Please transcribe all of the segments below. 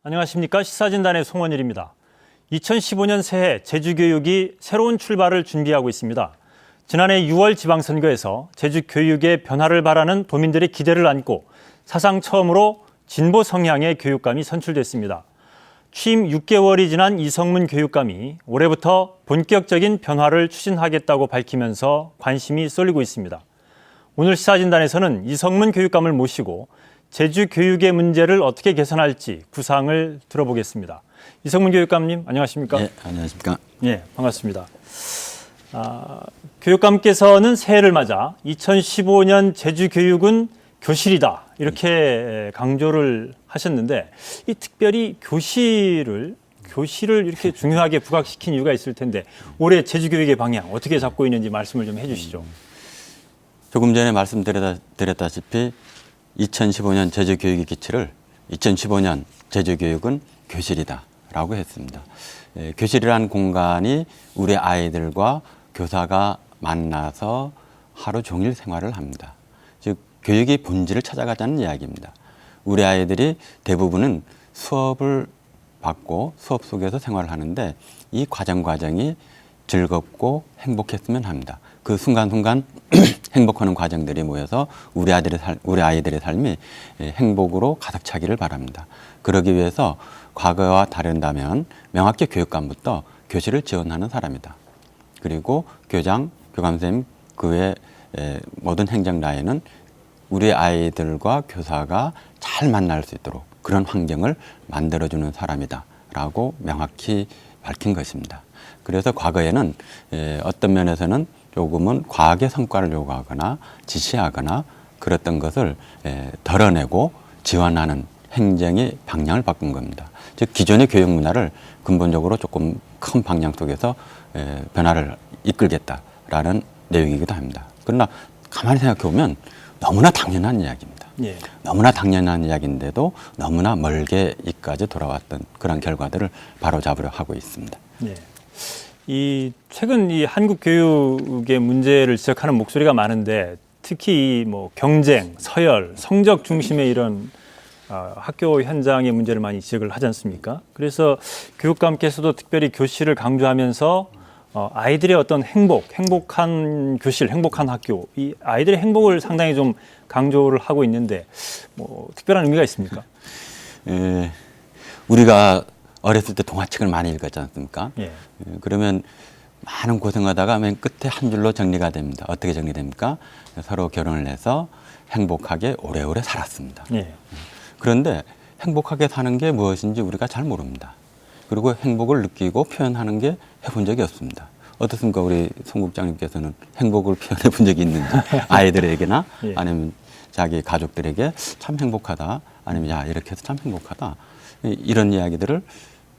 안녕하십니까. 시사진단의 송원일입니다. 2015년 새해 제주교육이 새로운 출발을 준비하고 있습니다. 지난해 6월 지방선거에서 제주교육의 변화를 바라는 도민들의 기대를 안고 사상 처음으로 진보 성향의 교육감이 선출됐습니다. 취임 6개월이 지난 이성문 교육감이 올해부터 본격적인 변화를 추진하겠다고 밝히면서 관심이 쏠리고 있습니다. 오늘 시사진단에서는 이성문 교육감을 모시고 제주 교육의 문제를 어떻게 개선할지 구상을 들어보겠습니다. 이성문 교육감님, 안녕하십니까? 네, 안녕하십니까? 네, 반갑습니다. 교육감께서는 새해를 맞아 2015년 제주 교육은 교실이다 이렇게 강조를 하셨는데, 이 특별히 교실을 이렇게 중요하게 부각시킨 이유가 있을 텐데 올해 제주 교육의 방향 어떻게 잡고 있는지 말씀을 좀 해주시죠. 조금 전에 말씀드렸다시피 2015년 제주교육의 기치를 2015년 제주교육은 교실이다라고 했습니다. 교실이라는 공간이 우리 아이들과 교사가 만나서 하루 종일 생활을 합니다. 즉 교육의 본질을 찾아가자는 이야기입니다. 우리 아이들이 대부분은 수업을 받고 수업 속에서 생활을 하는데 이 과정이 즐겁고 행복했으면 합니다. 그 순간순간 행복하는 과정들이 모여서 우리 아이들의 삶이 행복으로 가득 차기를 바랍니다. 그러기 위해서 과거와 다른다면 명확히 교육감부터 교실을 지원하는 사람이다. 그리고 교장, 교감선생님, 그 외 모든 행정 라인은 우리 아이들과 교사가 잘 만날 수 있도록 그런 환경을 만들어주는 사람이다 라고 명확히 밝힌 것입니다. 그래서 과거에는 어떤 면에서는 조금은 과학의 성과를 요구하거나 지시하거나 그랬던 것을 덜어내고 지원하는 행정의 방향을 바꾼 겁니다. 즉 기존의 교육 문화를 근본적으로 조금 큰 방향 속에서 변화를 이끌겠다라는 내용이기도 합니다. 그러나 가만히 생각해 보면 너무나 당연한 이야기입니다. 예. 너무나 당연한 이야기인데도 너무나 멀게 이까지 돌아왔던 그런 결과들을 바로잡으려 하고 있습니다. 예. 최근 이 한국 교육의 문제를 지적하는 목소리가 많은데, 특히 뭐 경쟁, 서열, 성적 중심의 이런 학교 현장의 문제를 많이 지적을 하지 않습니까? 그래서 교육감께서도 특별히 교실을 강조하면서 아이들의 어떤 행복한 교실, 행복한 학교, 이 아이들의 행복을 상당히 좀 강조를 하고 있는데 뭐 특별한 의미가 있습니까? 우리가 어렸을 때 동화책을 많이 읽었지 않습니까? 예. 그러면 많은 고생하다가 맨 끝에 한 줄로 정리가 됩니다. 어떻게 정리됩니까? 서로 결혼을 해서 행복하게 오래오래 살았습니다. 예. 그런데 행복하게 사는 게 무엇인지 우리가 잘 모릅니다. 그리고 행복을 느끼고 표현하는 게 해본 적이 없습니다. 어떻습니까? 우리 송 국장님께서는 행복을 표현해 본 적이 있는지, 아이들에게나 예. 아니면 자기 가족들에게 참 행복하다, 아니면 야 이렇게 해서 참 행복하다, 이런 이야기들을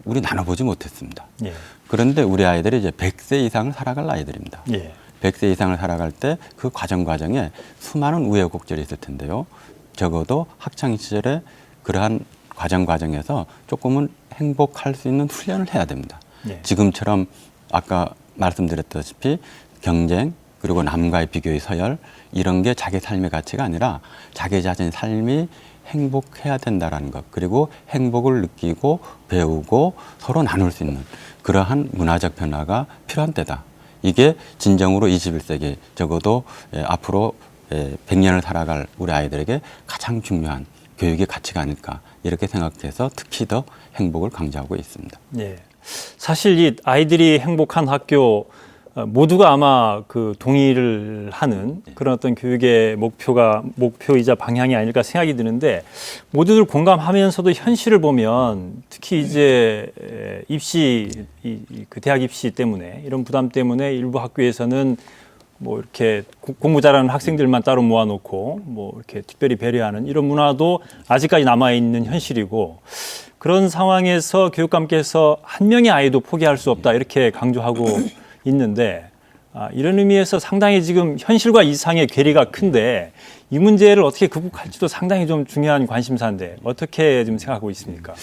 우리 나눠보지 못했습니다. 예. 그런데 우리 아이들이 이제 100세 이상을 살아갈 아이들입니다. 예. 100세 이상을 살아갈 때 그 과정에 수많은 우여곡절이 있을 텐데요. 적어도 학창 시절에 그러한 과정에서 조금은 행복할 수 있는 훈련을 해야 됩니다. 예. 지금처럼 아까 말씀드렸다시피 경쟁, 그리고 남과의 비교의 서열, 이런 게 자기 삶의 가치가 아니라 자기 자신의 삶이 행복해야 된다라는 것, 그리고 행복을 느끼고 배우고 서로 나눌 수 있는 그러한 문화적 변화가 필요한 때다. 이게 진정으로 21세기 적어도 앞으로 100년을 살아갈 우리 아이들에게 가장 중요한 교육의 가치가 아닐까, 이렇게 생각해서 특히 더 행복을 강조하고 있습니다. 예. 사실 이 아이들이 행복한 학교 모두가 아마 그 동의를 하는 그런 어떤 교육의 목표이자 방향이 아닐까 생각이 드는데, 모두들 공감하면서도 현실을 보면 특히 이제 그 대학 입시 때문에 이런 부담 때문에 일부 학교에서는 뭐 이렇게 공부 잘하는 학생들만 따로 모아놓고 뭐 이렇게 특별히 배려하는 이런 문화도 아직까지 남아있는 현실이고, 그런 상황에서 교육감께서 한 명의 아이도 포기할 수 없다 이렇게 강조하고 있는데, 이런 의미에서 상당히 지금 현실과 이상의 괴리가 큰데 이 문제를 어떻게 극복할지도 상당히 좀 중요한 관심사인데 어떻게 지금 생각하고 있습니까?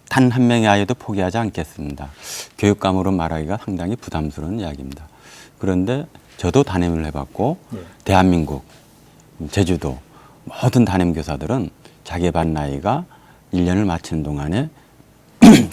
단 한 명의 아이도 포기하지 않겠습니다. 교육감으로 말하기가 상당히 부담스러운 이야기입니다. 그런데 저도 담임을 해봤고 대한민국, 제주도 모든 담임교사들은 자기 반 나이가 1년을 마치는 동안에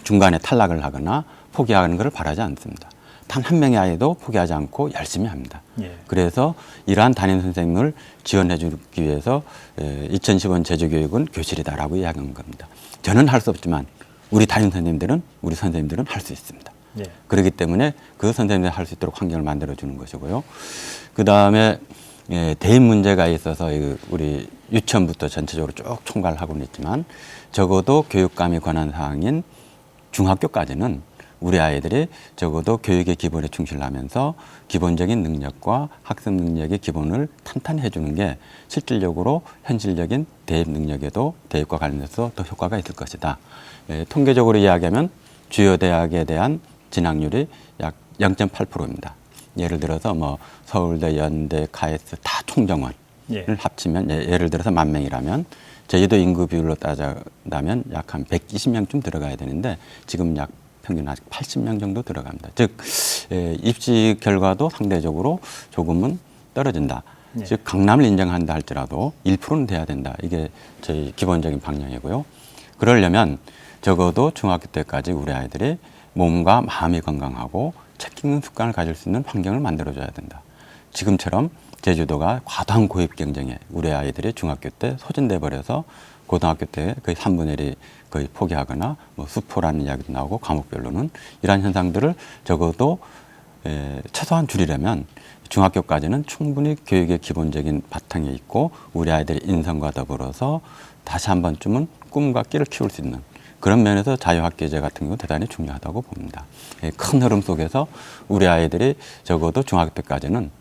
중간에 탈락을 하거나 포기하는 것을 바라지 않습니다. 단 한 명의 아이도 포기하지 않고 열심히 합니다. 예. 그래서 이러한 담임 선생님을 지원해 주기 위해서 2015년 제주교육은 교실이다라고 이야기한 겁니다. 저는 할 수 없지만 우리 담임 선생님들은 우리 선생님들은 할 수 있습니다. 예. 그렇기 때문에 그 선생님들이 할 수 있도록 환경을 만들어 주는 것이고요. 그 다음에 대입 문제가 있어서 우리 유치원부터 전체적으로 쭉 총괄을 하고는 있지만 적어도 교육감이 권한 사항인 중학교까지는 우리 아이들이 적어도 교육의 기본에 충실하면서 기본적인 능력과 학습 능력의 기본을 탄탄히 해주는 게 실질적으로 현실적인 대입 능력에도 대입과 관련해서 더 효과가 있을 것이다. 통계적으로 이야기하면 주요 대학에 대한 진학률이 약 0.8%입니다. 예를 들어서 뭐 서울대, 연대, 카이스트 다 총정원을 합치면 예를 들어서 10,000명이라면 제주도 인구 비율로 따져다면 약 한 120명쯤 들어가야 되는데 지금 약 평균 아직 80명 정도 들어갑니다. 즉 입시 결과도 상대적으로 조금은 떨어진다. 네. 즉 강남을 인정한다 할지라도 1%는 돼야 된다. 이게 저희 기본적인 방향이고요. 그러려면 적어도 중학교 때까지 우리 아이들이 몸과 마음이 건강하고 책 읽는 습관을 가질 수 있는 환경을 만들어줘야 된다. 지금처럼 제주도가 과도한 고입 경쟁에 우리 아이들이 중학교 때 소진돼 버려서 고등학교 때 거의 3분의 1이 거의 포기하거나 뭐 수포라는 이야기도 나오고 과목별로는 이러한 현상들을 적어도 최소한 줄이려면 중학교까지는 충분히 교육의 기본적인 바탕이 있고 우리 아이들의 인성과 더불어서 다시 한 번쯤은 꿈과 끼를 키울 수 있는 그런 면에서 자유학계제 같은 경우 대단히 중요하다고 봅니다. 큰 흐름 속에서 우리 아이들이 적어도 중학교 때까지는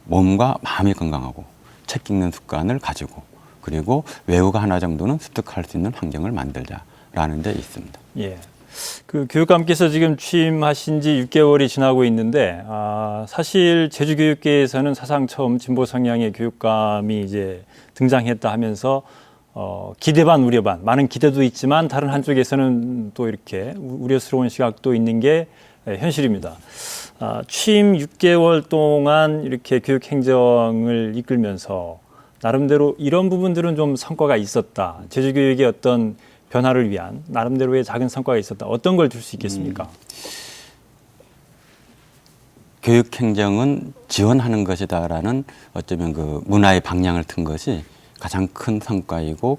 몸과 마음이 건강하고 책 읽는 습관을 가지고 그리고 외우가 하나 정도는 습득할 수 있는 환경을 만들자라는 데 있습니다. 예. 그 교육감께서 지금 취임하신 지 6개월이 지나고 있는데 사실 제주교육계에서는 사상 처음 진보 성향의 교육감이 이제 등장했다 하면서 기대 반 우려 반 많은 기대도 있지만 다른 한쪽에서는 또 이렇게 우려스러운 시각도 있는 게 현실입니다. 취임 6개월 동안 이렇게 교육 행정을 이끌면서 나름대로 이런 부분들은 좀 성과가 있었다. 제주교육의 어떤 변화를 위한 나름대로의 작은 성과가 있었다. 어떤 걸 줄 수 있겠습니까? 교육 행정은 지원하는 것이다라는 어쩌면 그 문화의 방향을 튼 것이 가장 큰 성과이고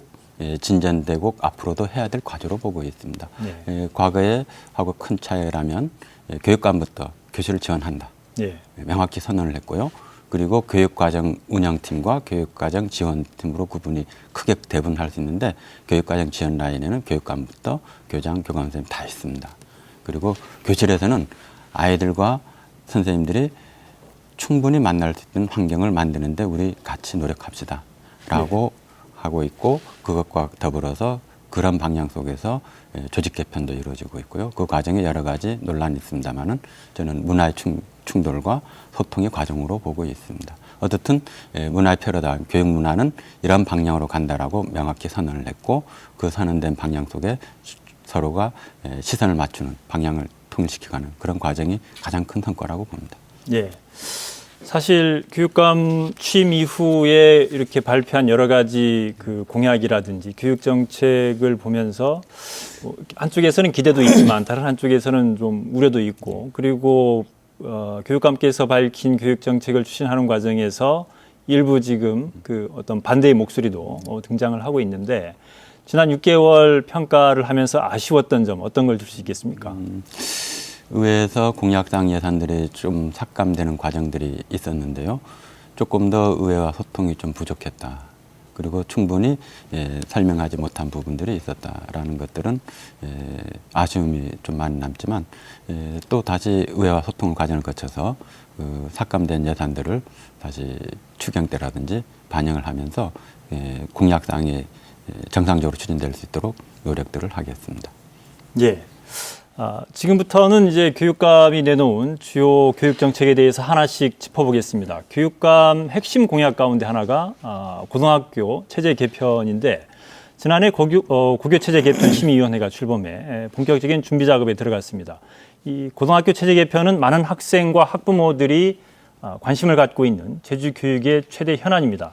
진전되고 앞으로도 해야 될 과제로 보고 있습니다. 네. 과거에 하고 큰 차이라면 교육감부터 교실을 지원한다. 예. 명확히 선언을 했고요. 그리고 교육과정 운영팀과 교육과정 지원팀으로 구분이 크게 대분할 수 있는데 교육과정 지원 라인에는 교육감부터 교장, 교감선생님 다 있습니다. 그리고 교실에서는 아이들과 선생님들이 충분히 만날 수 있는 환경을 만드는데 우리 같이 노력합시다 라고 하고 있고 그것과 더불어서 그런 방향 속에서 조직 개편도 이루어지고 있고요. 그 과정에 여러 가지 논란이 있습니다만은 저는 문화의 충돌과 소통의 과정으로 보고 있습니다. 어떻든 문화의 패러다임, 교육 문화는 이런 방향으로 간다라고 명확히 선언을 했고 그 선언된 방향 속에 서로가 시선을 맞추는 방향을 통일시켜가는 그런 과정이 가장 큰 성과라고 봅니다. 예. 사실 교육감 취임 이후에 이렇게 발표한 여러 가지 그 공약이라든지 교육 정책을 보면서 한쪽에서는 기대도 있지만 다른 한쪽에서는 좀 우려도 있고 그리고 교육감께서 밝힌 교육 정책을 추진하는 과정에서 일부 지금 그 어떤 반대의 목소리도 등장을 하고 있는데 지난 6개월 평가를 하면서 아쉬웠던 점 어떤 걸 줄 수 있겠습니까? 의회에서 공약상 예산들이 좀 삭감되는 과정들이 있었는데요. 조금 더 의회와 소통이 좀 부족했다. 그리고 충분히 설명하지 못한 부분들이 있었다라는 것들은 아쉬움이 좀 많이 남지만 또 다시 의회와 소통 과정을 거쳐서 그 삭감된 예산들을 다시 추경 때라든지 반영을 하면서 공약상이 정상적으로 추진될 수 있도록 노력들을 하겠습니다. 예. 지금부터는 이제 교육감이 내놓은 주요 교육 정책에 대해서 하나씩 짚어보겠습니다. 교육감 핵심 공약 가운데 하나가 고등학교 체제 개편인데 지난해 고교 체제 개편 심의위원회가 출범해 본격적인 준비 작업에 들어갔습니다. 이 고등학교 체제 개편은 많은 학생과 학부모들이 관심을 갖고 있는 제주 교육의 최대 현안입니다.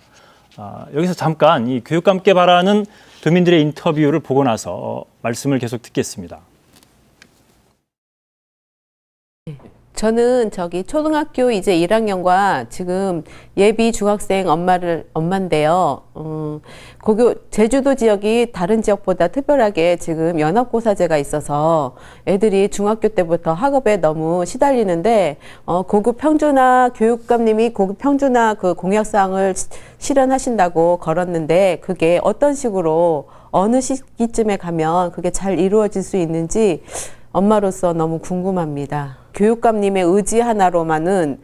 여기서 잠깐 이 교육감께 바라는 도민들의 인터뷰를 보고 나서 말씀을 계속 듣겠습니다. 저는 초등학교 이제 1학년과 지금 예비 중학생 엄마인데요. 제주도 지역이 다른 지역보다 특별하게 지금 연합고사제가 있어서 애들이 중학교 때부터 학업에 너무 시달리는데, 고급 평준화 교육감님이 고급 평준화 그 공약사항을 실현하신다고 걸었는데, 그게 어떤 식으로 어느 시기쯤에 가면 그게 잘 이루어질 수 있는지 엄마로서 너무 궁금합니다. 교육감님의 의지 하나로만은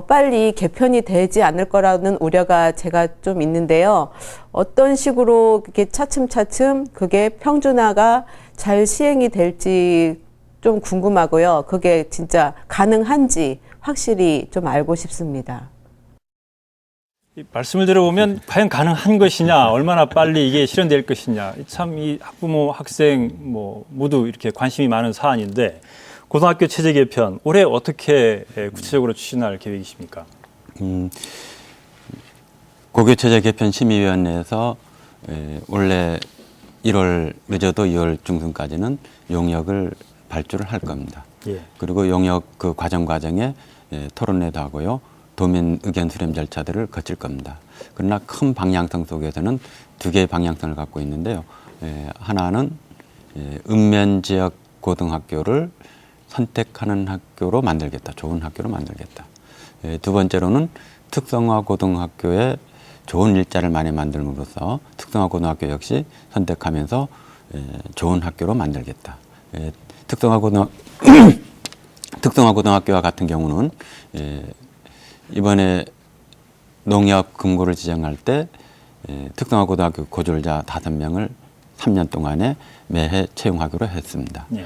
빨리 개편이 되지 않을 거라는 우려가 제가 좀 있는데요. 어떤 식으로 그게 차츰차츰 그게 평준화가 잘 시행이 될지 좀 궁금하고요. 그게 진짜 가능한지 확실히 좀 알고 싶습니다. 말씀을 들어보면 과연 가능한 것이냐, 얼마나 빨리 이게 실현될 것이냐, 참 이 학부모, 학생 모두 이렇게 관심이 많은 사안인데, 고등학교 체제 개편 올해 어떻게 구체적으로 추진할 계획이십니까? 고교체제 개편 심의위원회에서 원래 1월 늦어도 2월 중순까지는 용역을 발주를 할 겁니다. 예. 그리고 용역 그 과정에 토론회도 하고요. 도민 의견 수렴 절차들을 거칠 겁니다. 그러나 큰 방향성 속에서는 두 개의 방향성을 갖고 있는데요. 하나는 읍면 지역 고등학교를 선택하는 학교로 만들겠다. 좋은 학교로 만들겠다. 두 번째로는 특성화 고등학교에 좋은 일자를 많이 만들므로써 특성화 고등학교 역시 선택하면서 좋은 학교로 만들겠다. 특성화 고등학교와 같은 경우는 이번에 농협 금고를 지정할 때 특성화 고등학교 고졸자 5명을 3년 동안에 매해 채용하기로 했습니다. 예.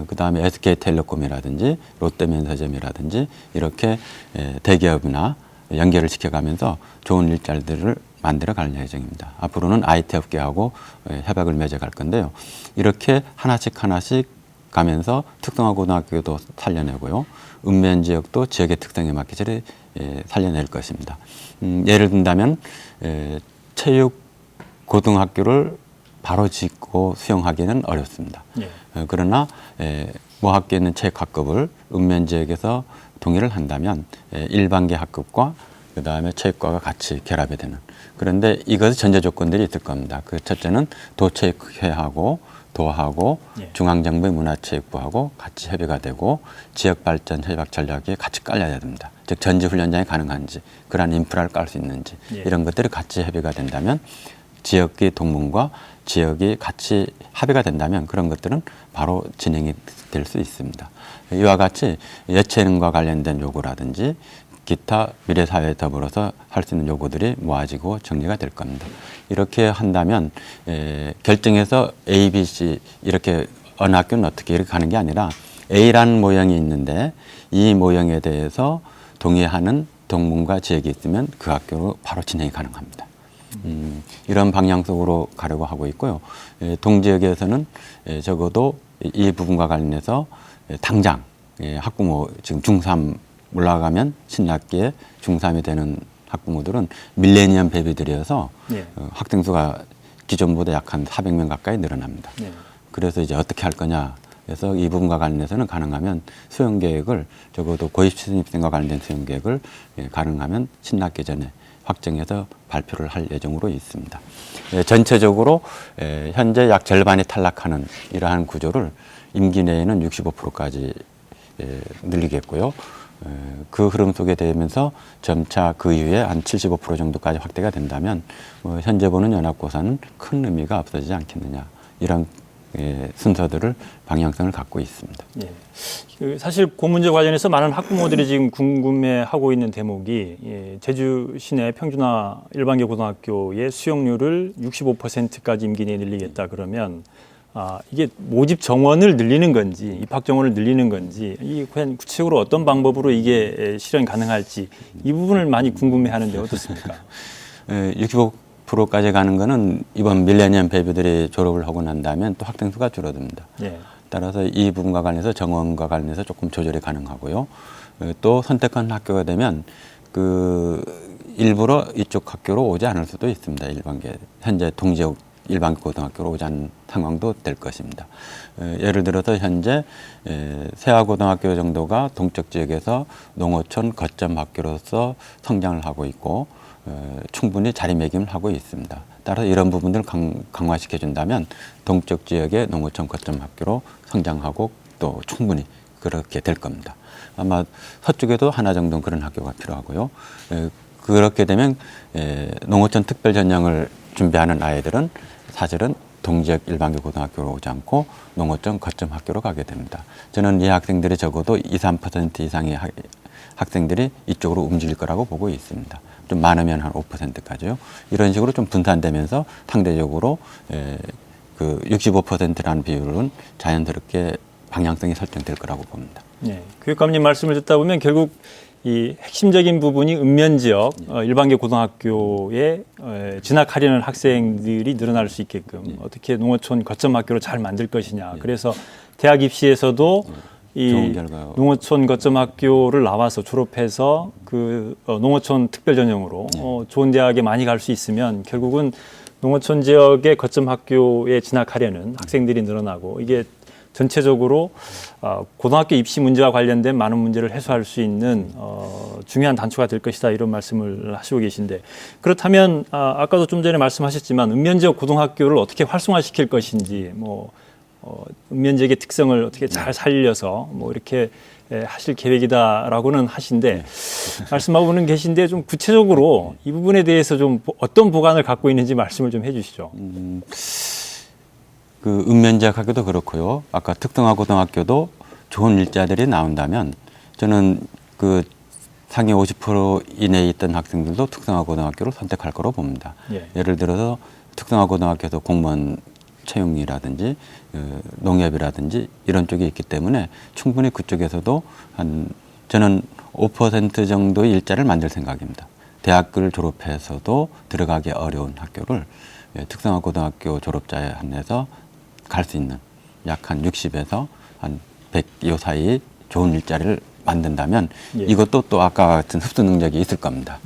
그다음에 SK텔레콤이라든지 롯데면서점이라든지 이렇게 대기업이나 연결을 시켜가면서 좋은 일자리들을 만들어갈 예정입니다. 앞으로는 IT 업계하고 협약을 맺어갈 건데요. 이렇게 하나씩 가면서 특성화 고등학교도 살려내고요. 읍면 지역도 지역의 특성에 맞게 살려낼 것입니다. 예를 든다면 체육 고등학교를 바로 짓고 수용하기는 어렵습니다. 예. 그러나 모 학교에 있는 체육 학급을 읍면 지역에서 동의를 한다면 일반계 학급과 그 다음에 체육과가 같이 결합이 되는. 그런데 이것의 전제 조건들이 있을 겁니다. 그 첫째는 도체육회하고 도하고 예. 중앙정부의 문화체육부하고 같이 협의가 되고 지역발전 협약 전략이 같이 깔려야 됩니다. 즉 전지훈련장이 가능한지 그러한 인프라를 깔 수 있는지 예. 이런 것들이 같이 협의가 된다면 지역의 동문과 지역이 같이 합의가 된다면 그런 것들은 바로 진행이 될 수 있습니다. 이와 같이 예체능과 관련된 요구라든지 기타 미래사회에 더불어서 할 수 있는 요구들이 모아지고 정리가 될 겁니다. 이렇게 한다면 결정해서 A, B, C 이렇게 어느 학교는 어떻게 이렇게 가는 게 아니라 A라는 모형이 있는데 이 모형에 대해서 동의하는 동문과 지역이 있으면 그 학교로 바로 진행이 가능합니다. 이런 방향성으로 가려고 하고 있고요. 동지역에서는 적어도 이 부분과 관련해서 당장 학부모 지금 중3 올라가면 신학기에 중3이 되는 학부모들은 밀레니엄 베비들이어서 예. 학생 수가 기존보다 약 한 400명 가까이 늘어납니다. 예. 그래서 이제 어떻게 할 거냐. 그래서 이 부분과 관련해서는 가능하면 수용 계획을 적어도 고입 신입생과 관련된 수용 계획을 가능하면 신학기 전에 확정해서 발표를 할 예정으로 있습니다. 전체적으로 현재 약 절반이 탈락하는 이러한 구조를 임기 내에는 65%까지 늘리겠고요. 그 흐름 속에 되면서 점차 그 이후에 한 75% 정도까지 확대가 된다면 현재 보는 연합고사는 큰 의미가 없어지지 않겠느냐 이런 순서들을 방향성을 갖고 있습니다. 예. 사실 고문제 관련해서 많은 학부모들이 지금 궁금해하고 있는 대목이 제주 시내 평준화 일반계 고등학교의 수용률을 65%까지 임기 내에 늘리겠다 그러면 이게 모집 정원을 늘리는 건지 입학 정원을 늘리는 건지 이 과연 구체적으로 어떤 방법으로 이게 실현 가능할지 이 부분을 많이 궁금해하는데 어떻습니까? 65%까지 가는 거는 이번 밀레니엄 베이비들이 졸업을 하고 난 다음에 또 학생 수가 줄어듭니다. 예. 따라서 이 부분과 관련해서 정원과 관련해서 조금 조절이 가능하고요. 또 선택한 학교가 되면 그 일부러 이쪽 학교로 오지 않을 수도 있습니다. 일반계 현재 동지역 일반 고등학교로 오지 않는 상황도 될 것입니다. 예를 들어서 현재 세화고등학교 정도가 동쪽 지역에서 농어촌 거점 학교로서 성장을 하고 있고 충분히 자리매김을 하고 있습니다. 따라서 이런 부분들을 강화시켜 준다면 동쪽 지역의 농어촌 거점 학교로 성장하고 또 충분히 그렇게 될 겁니다. 아마 서쪽에도 하나 정도는 그런 학교가 필요하고요. 그렇게 되면 농어촌 특별 전형을 준비하는 아이들은 사실은 동지역 일반교 고등학교로 오지 않고 농어촌 거점 학교로 가게 됩니다. 저는 이 학생들이 적어도 2~3% 이상의 학생들이 이쪽으로 움직일 거라고 보고 있습니다. 좀 많으면 한 5%까지요. 이런 식으로 좀 분산되면서 상대적으로 그 65%라는 비율은 자연스럽게 방향성이 설정될 거라고 봅니다. 네, 교육감님 말씀을 듣다 보면 결국 이 핵심적인 부분이 읍면 지역 일반계 고등학교에 진학하려는 학생들이 늘어날 수 있게끔 어떻게 농어촌 거점 학교로 잘 만들 것이냐. 그래서 대학 입시에서도 이 농어촌 거점 학교를 나와서 졸업해서 그 농어촌 특별 전형으로 좋은 대학에 많이 갈 수 있으면 결국은 농어촌 지역의 거점 학교에 진학하려는 학생들이 늘어나고 이게 전체적으로 고등학교 입시 문제와 관련된 많은 문제를 해소할 수 있는 중요한 단초가 될 것이다 이런 말씀을 하시고 계신데 그렇다면 아까도 좀 전에 말씀하셨지만 읍면 지역 고등학교를 어떻게 활성화시킬 것인지 뭐 읍면 지역의 특성을 어떻게 잘 살려서 뭐 이렇게 하실 계획이다라고는 하신데 말씀하고는 계신데 좀 구체적으로 이 부분에 대해서 좀 어떤 보관을 갖고 있는지 말씀을 좀 해주시죠. 그 읍면지역 학교도 그렇고요. 아까 특성화 고등학교도 좋은 일자들이 나온다면 저는 그 상위 50% 이내에 있던 학생들도 특성화 고등학교를 선택할 거로 봅니다. 예를 들어서 특성화 고등학교에서 공무원 채용이라든지 농협이라든지 이런 쪽이 있기 때문에 충분히 그쪽에서도 저는 5% 정도의 일자를 만들 생각입니다. 대학교를 졸업해서도 들어가기 어려운 학교를 특성화 고등학교 졸업자에 한해서 갈 수 있는 약 한 60에서 한 100 요 사이 좋은 일자리를 만든다면 이것도 또 아까 같은 흡수 능력이 있을 겁니다.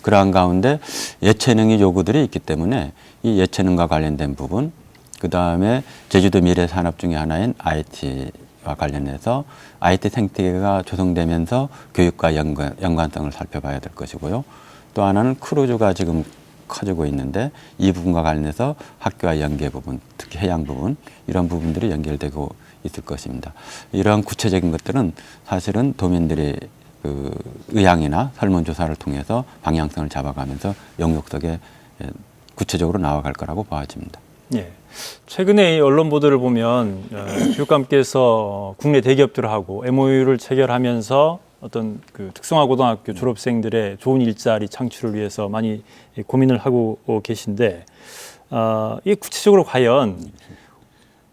그러한 가운데 예체능의 요구들이 있기 때문에 이 예체능과 관련된 부분 그다음에 제주도 미래 산업 중에 하나인 IT와 관련해서 IT 생태계가 조성되면서 교육과 연관성을 살펴봐야 될 것이고요. 또 하나는 크루즈가 지금 커지고 있는데 이 부분과 관련해서 학교와 연계 부분, 특히 해양 부분 이런 부분들이 연결되고 있을 것입니다. 이러한 구체적인 것들은 사실은 도민들이 그 의향이나 설문조사를 통해서 방향성을 잡아가면서 영역 속에 구체적으로 나아갈 거라고 봐집니다. 예. 최근에 이 언론 보도를 보면 교육감께서 국내 대기업들하고 MOU를 체결하면서 어떤 그 특성화 고등학교 졸업생들의 좋은 일자리 창출을 위해서 많이 고민을 하고 계신데 이게 구체적으로 과연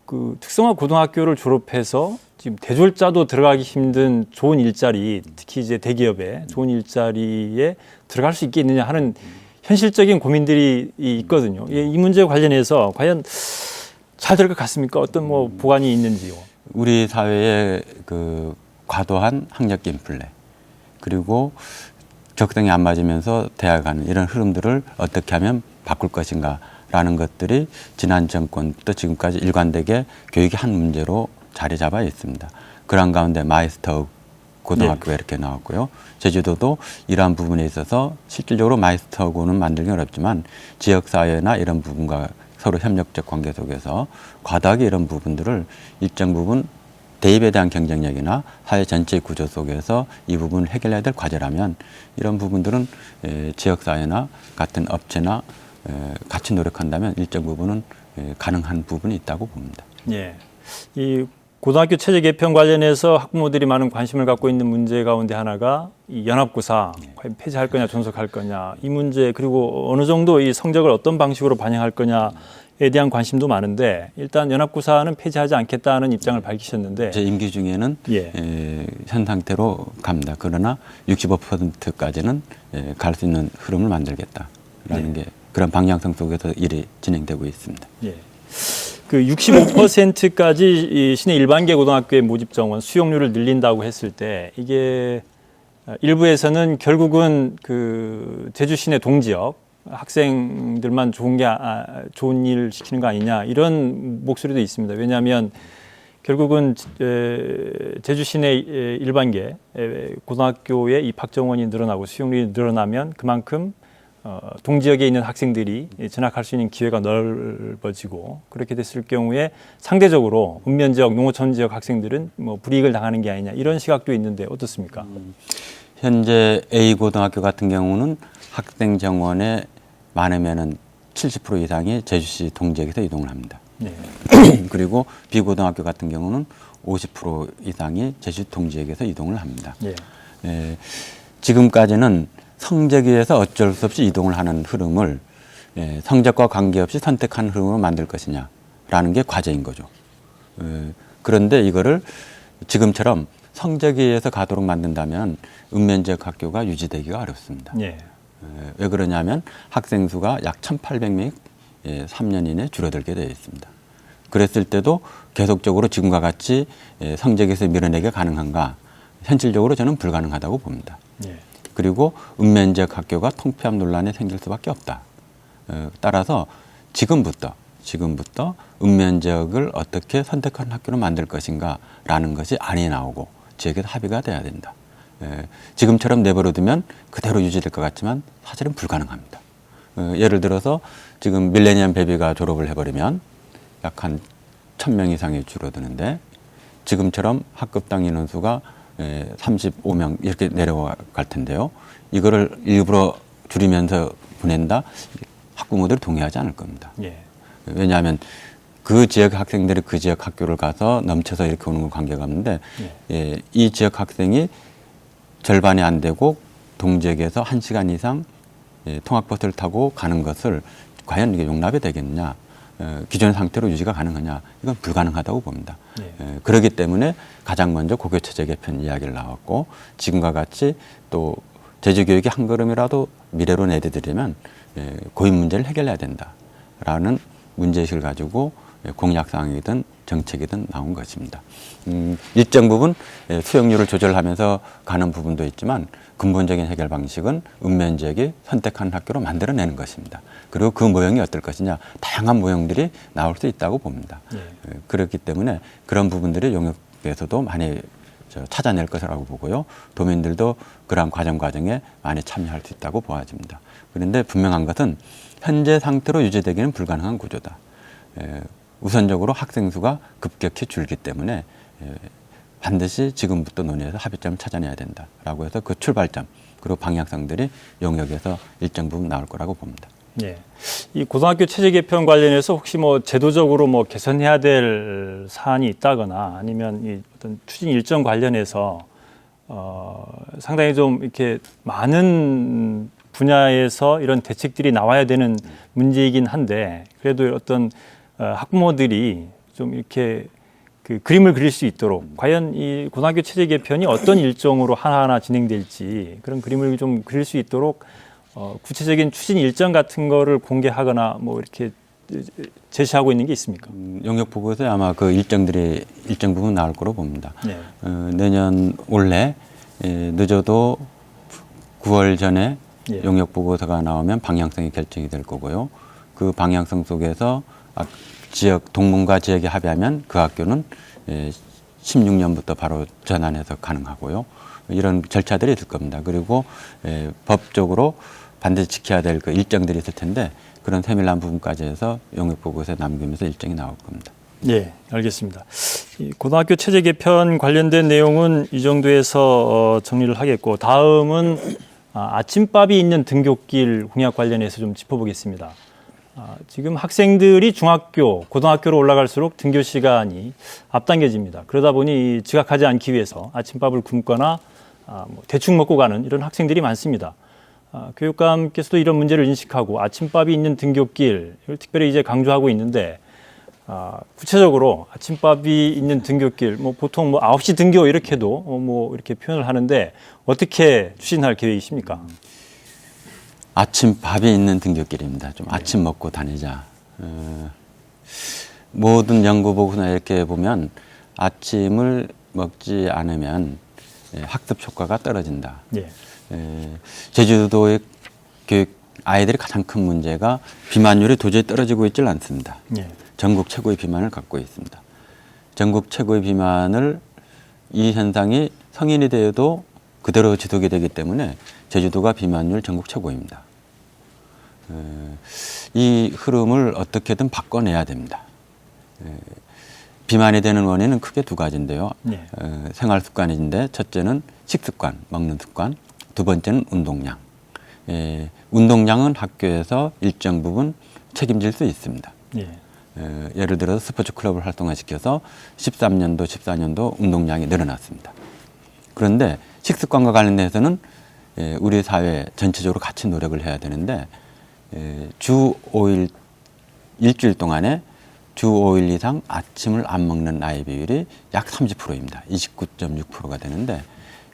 그 특성화 고등학교를 졸업해서 지금 대졸자도 들어가기 힘든 좋은 일자리, 특히 이제 대기업에 좋은 일자리에 들어갈 수 있겠느냐 하는 현실적인 고민들이 있거든요. 이 문제와 관련해서 과연 잘 될 것 같습니까? 어떤 뭐 보관이 있는지요? 우리 사회에 그 과도한 학력 인플레 그리고 적성이 안 맞으면서 대학 가는 이런 흐름들을 어떻게 하면 바꿀 것인가라는 것들이 지난 정권부터 지금까지 일관되게 교육의 한 문제로 자리 잡아 있습니다. 그런 가운데 마이스터 고등학교가 이렇게 나왔고요. 제주도도 이러한 부분에 있어서 실질적으로 마이스터고는 만들기 어렵지만 지역사회나 이런 부분과 서로 협력적 관계 속에서 과도하게 이런 부분들을 일정 부분 대입에 대한 경쟁력이나 사회 전체의 구조 속에서 이 부분을 해결해야 될 과제라면 이런 부분들은 지역사회나 같은 업체나 같이 노력한다면 일정 부분은 가능한 부분이 있다고 봅니다. 예. 이 고등학교 체제 개편 관련해서 학부모들이 많은 관심을 갖고 있는 문제 가운데 하나가 이 연합고사 과연 폐지할 거냐 존속할 거냐 이 문제 그리고 어느 정도 이 성적을 어떤 방식으로 반영할 거냐에 대한 관심도 많은데 일단 연합고사는 폐지하지 않겠다는 입장을 밝히셨는데 제 임기 중에는 현 상태로 갑니다. 그러나 65%까지는 갈 수 있는 흐름을 만들겠다라는 게 그런 방향성 속에서 일이 진행되고 있습니다. 그 65%까지 시내 일반계 고등학교의 모집 정원 수용률을 늘린다고 했을 때 이게 일부에서는 결국은 그 제주 시내 동지역 학생들만 좋은 일 시키는 거 아니냐 이런 목소리도 있습니다. 왜냐하면 결국은 제주 시내 일반계 고등학교의 입학 정원이 늘어나고 수용률이 늘어나면 그만큼 동지역에 있는 학생들이 진학할 수 있는 기회가 넓어지고 그렇게 됐을 경우에 상대적으로 읍면지역, 농어촌 지역 학생들은 뭐 불이익을 당하는 게 아니냐 이런 시각도 있는데 어떻습니까? 현재 A 고등학교 같은 경우는 학생 정원에 많으면은 70% 이상이 제주시 동지역에서 이동을 합니다. 네. 그리고 B 고등학교 같은 경우는 50% 이상이 제주 동지역에서 이동을 합니다. 네. 지금까지는 성적에 의해서 어쩔 수 없이 이동을 하는 흐름을 성적과 관계없이 선택한 흐름으로 만들 것이냐라는 게 과제인 거죠. 그런데 이거를 지금처럼 성적에 의해서 가도록 만든다면 읍면지역 학교가 유지되기가 어렵습니다. 네. 왜 그러냐면 학생 수가 약 1,800명이 3년 이내에 줄어들게 되어 있습니다. 그랬을 때도 계속적으로 지금과 같이 성적에서 밀어내기가 가능한가? 현실적으로 저는 불가능하다고 봅니다. 네. 그리고 읍면지역 학교가 통폐합 논란이 생길 수밖에 없다. 따라서 지금부터 읍면지역을 어떻게 선택한 학교로 만들 것인가라는 것이 안이 나오고 지역에서 합의가 돼야 된다. 지금처럼 내버려두면 그대로 유지될 것 같지만 사실은 불가능합니다. 예를 들어서 지금 밀레니엄 베비가 졸업을 해버리면 약 한 1,000명 이상이 줄어드는데 지금처럼 학급당 인원수가 35명 이렇게 내려갈 텐데요. 이거를 일부러 줄이면서 보낸다? 학부모들이 동의하지 않을 겁니다. 예. 왜냐하면 그 지역 학생들이 그 지역 학교를 가서 넘쳐서 이렇게 오는 건 관계가 없는데 이 지역 학생이 절반이 안 되고 동지역에서 1시간 이상 통학버스를 타고 가는 것을 과연 이게 용납이 되겠느냐, 기존 상태로 유지가 가능하냐, 이건 불가능하다고 봅니다. 그렇기 때문에 가장 먼저 고교체제 개편 이야기를 나왔고 지금과 같이 또 제주교육이 한 걸음이라도 미래로 내디디려면 고인 문제를 해결해야 된다라는 문제의식을 가지고 공약사항이든 정책이든 나온 것입니다. 일정 부분 수용률을 조절하면서 가는 부분도 있지만 근본적인 해결 방식은 읍면지역이 선택한 학교로 만들어내는 것입니다. 그리고 그 모형이 어떨 것이냐, 다양한 모형들이 나올 수 있다고 봅니다. 그렇기 때문에 그런 부분들이 용역에서도 많이 찾아낼 것이라고 보고요. 도민들도 그러한 과정에 많이 참여할 수 있다고 보아집니다. 그런데 분명한 것은 현재 상태로 유지되기는 불가능한 구조다. 우선적으로 학생 수가 급격히 줄기 때문에 반드시 지금부터 논의해서 합의점을 찾아내야 된다라고 해서 그 출발점 그리고 방향성들이 용역에서 일정 부분 나올 거라고 봅니다. 예. 이 고등학교 체제 개편 관련해서 혹시 뭐 제도적으로 뭐 개선해야 될 사안이 있다거나 아니면 이 어떤 추진 일정 관련해서 상당히 좀 이렇게 많은 분야에서 이런 대책들이 나와야 되는 문제이긴 한데 그래도 어떤 학부모들이 좀 이렇게 그 그림을 그릴 수 있도록 과연 이 고등학교 체제 개편이 어떤 일정으로 하나하나 진행될지 그런 그림을 좀 그릴 수 있도록 구체적인 추진 일정 같은 거를 공개하거나 뭐 이렇게 제시하고 있는 게 있습니까? 용역 보고서에 아마 그 일정들이 일정 부분 나올 거로 봅니다. 네. 내년 올해 늦어도 9월 전에 예. 용역 보고서가 나오면 방향성이 결정이 될 거고요. 그 방향성 속에서 지역 동문과 지역이 합의하면 그 학교는 16년부터 바로 전환해서 가능하고요. 이런 절차들이 있을 겁니다. 그리고 법적으로 반드시 지켜야 될 그 일정들이 있을 텐데 그런 세밀한 부분까지 해서 용역 보고서에 남기면서 일정이 나올 겁니다. 네, 알겠습니다. 이 고등학교 체제 개편 관련된 내용은 이 정도에서 정리를 하겠고 다음은 아침밥이 있는 등굣길 공약 관련해서 좀 짚어보겠습니다. 지금 학생들이 중학교, 고등학교로 올라갈수록 등교 시간이 앞당겨집니다. 그러다 보니 지각하지 않기 위해서 아침밥을 굶거나 뭐 대충 먹고 가는 이런 학생들이 많습니다. 교육감께서도 이런 문제를 인식하고 아침밥이 있는 등굣길, 이걸 특별히 이제 강조하고 있는데 구체적으로 아침밥이 있는 등굣길, 뭐 보통 뭐 9시 등교 이렇게도 뭐 이렇게 표현을 하는데 어떻게 추진할 계획이십니까? 아침밥이 있는 등굣길입니다. 좀 아침 먹고 다니자. 모든 연구 보고서나 이렇게 보면 아침을 먹지 않으면 학습 효과가 떨어진다. 예. 제주도의 교육 아이들이 가장 큰 문제가 비만율이 도저히 떨어지고 있질 않습니다. 예. 전국 최고의 비만을 갖고 있습니다. 전국 최고의 비만을 이 현상이 성인이 되어도 그대로 지속이 되기 때문에 제주도가 비만율 전국 최고입니다. 이 흐름을 어떻게든 바꿔내야 됩니다. 비만이 되는 원인은 크게 두 가지인데요. 네. 생활 습관인데 첫째는 식습관, 먹는 습관, 두 번째는 운동량. 운동량은 학교에서 일정 부분 책임질 수 있습니다. 예. 예를 들어서 스포츠 클럽을 활성화시켜서 13년도, 14년도 운동량이 늘어났습니다. 그런데 식습관과 관련해서는 우리 사회 전체적으로 같이 노력을 해야 되는데 주 5일, 일주일 동안에 주 5일 이상 아침을 안 먹는 나이 비율이 약 30%입니다. 29.6%가 되는데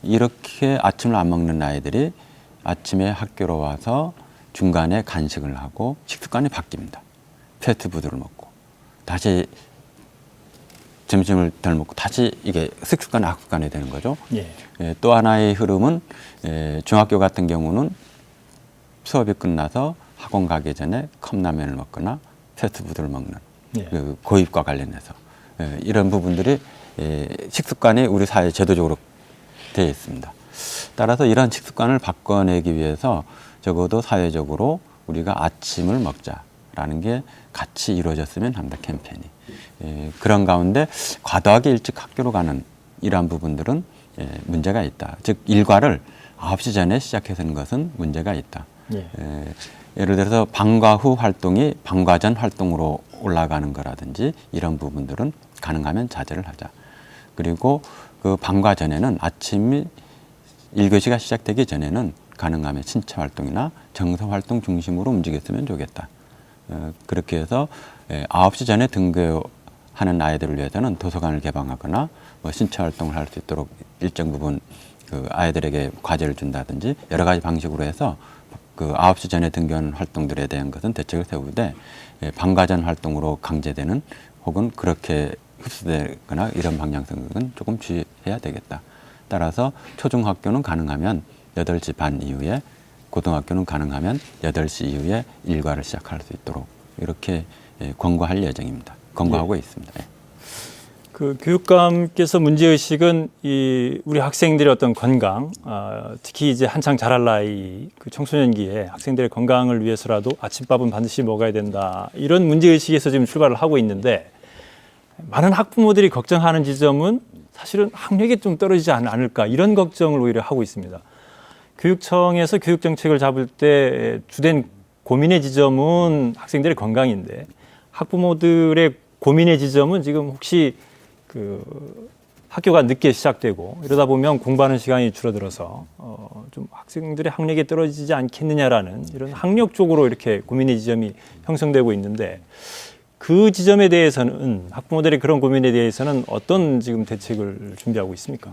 이렇게 아침을 안 먹는 아이들이 아침에 학교로 와서 중간에 간식을 하고 식습관이 바뀝니다. 패스트푸드를 먹고 다시 점심을 덜 먹고 다시 이게 습관, 악습관이 되는 거죠. 예. 또 하나의 흐름은 중학교 같은 경우는 수업이 끝나서 학원 가기 전에 컵라면을 먹거나 패스트푸드를 먹는 예. 그 고입과 관련해서 이런 부분들이 식습관이 우리 사회에 제도적으로 되어 있습니다. 따라서 이런 식습관을 바꿔내기 위해서 적어도 사회적으로 우리가 아침을 먹자라는 게 같이 이루어졌으면 합니다. 캠페인이. 그런 가운데 과도하게 일찍 학교로 가는 이러한 부분들은 문제가 있다. 즉 일과를 9시 전에 시작해서는 것은 문제가 있다. 예. 예를 들어서 방과 후 활동이 방과 전 활동으로 올라가는 거라든지 이런 부분들은 가능하면 자제를 하자. 그리고 그 방과 전에는 아침이 1교시가 시작되기 전에는 가능하면 신체 활동이나 정서 활동 중심으로 움직였으면 좋겠다. 그렇게 해서 9시 전에 등교하는 아이들을 위해서는 도서관을 개방하거나 뭐 신체 활동을 할 수 있도록 일정 부분 그 아이들에게 과제를 준다든지 여러 가지 방식으로 해서 그 9시 전에 등교하는 활동들에 대한 것은 대책을 세우되 방과전 활동으로 강제되는 혹은 그렇게 흡수되거나 이런 방향성은 조금 주의해야 되겠다. 따라서 초중학교는 가능하면 8시 반 이후에 고등학교는 가능하면 8시 이후에 일과를 시작할 수 있도록 이렇게 권고할 예정입니다. 권고하고 있습니다. 그 교육감께서 문제의식은 우리 학생들의 어떤 건강, 특히 이제 한창 자랄 나이 그 청소년기에 학생들의 건강을 위해서라도 아침밥은 반드시 먹어야 된다. 이런 문제의식에서 지금 출발을 하고 있는데 많은 학부모들이 걱정하는 지점은 사실은 학력이 좀 떨어지지 않을까 이런 걱정을 오히려 하고 있습니다. 교육청에서 교육정책을 잡을 때 주된 고민의 지점은 학생들의 건강인데 학부모들의 고민의 지점은 지금 혹시 그 학교가 늦게 시작되고 이러다 보면 공부하는 시간이 줄어들어서 좀 학생들의 학력이 떨어지지 않겠느냐라는 이런 학력 쪽으로 이렇게 고민의 지점이 형성되고 있는데 그 지점에 대해서는 학부모들의 그런 고민에 대해서는 어떤 지금 대책을 준비하고 있습니까?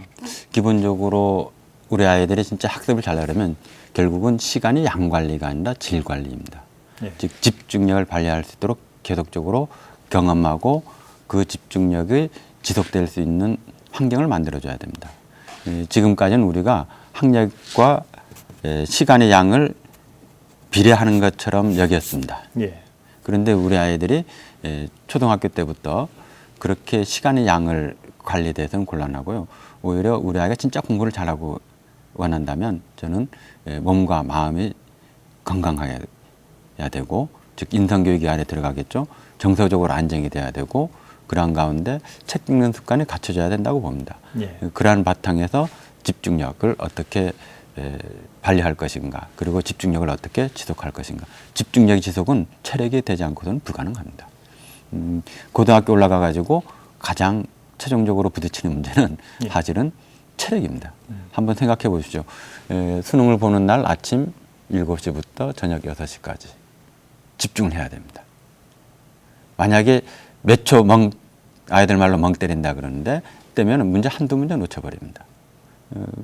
기본적으로 우리 아이들이 진짜 학습을 잘하려면 결국은 시간이 양 관리가 아니라 질 관리입니다. 네. 즉 집중력을 발휘할 수 있도록 계속적으로 경험하고 그 집중력이 지속될 수 있는 환경을 만들어줘야 됩니다. 지금까지는 우리가 학력과 시간의 양을 비례하는 것처럼 여겼습니다. 예. 그런데 우리 아이들이 초등학교 때부터 그렇게 시간의 양을 관리돼서는 곤란하고요. 오히려 우리 아이가 진짜 공부를 잘하고 원한다면 저는 몸과 마음이 건강해야 되고 즉 인성교육이 안에 들어가겠죠. 정서적으로 안정이 돼야 되고 그러한 가운데 책 읽는 습관이 갖춰져야 된다고 봅니다. 예. 그러한 바탕에서 집중력을 어떻게 발휘할 것인가 그리고 집중력을 어떻게 지속할 것인가. 집중력 지속은 체력이 되지 않고서는 불가능합니다. 고등학교 올라가 가지고 가장 최종적으로 부딪히는 문제는 예. 사실은 체력입니다. 한번 생각해 보십시오. 수능을 보는 날 아침 7시부터 저녁 6시까지 집중을 해야 됩니다. 만약에 몇 초 아이들 말로 멍 때린다 그러는데 때면 문제 한두 문제 놓쳐버립니다.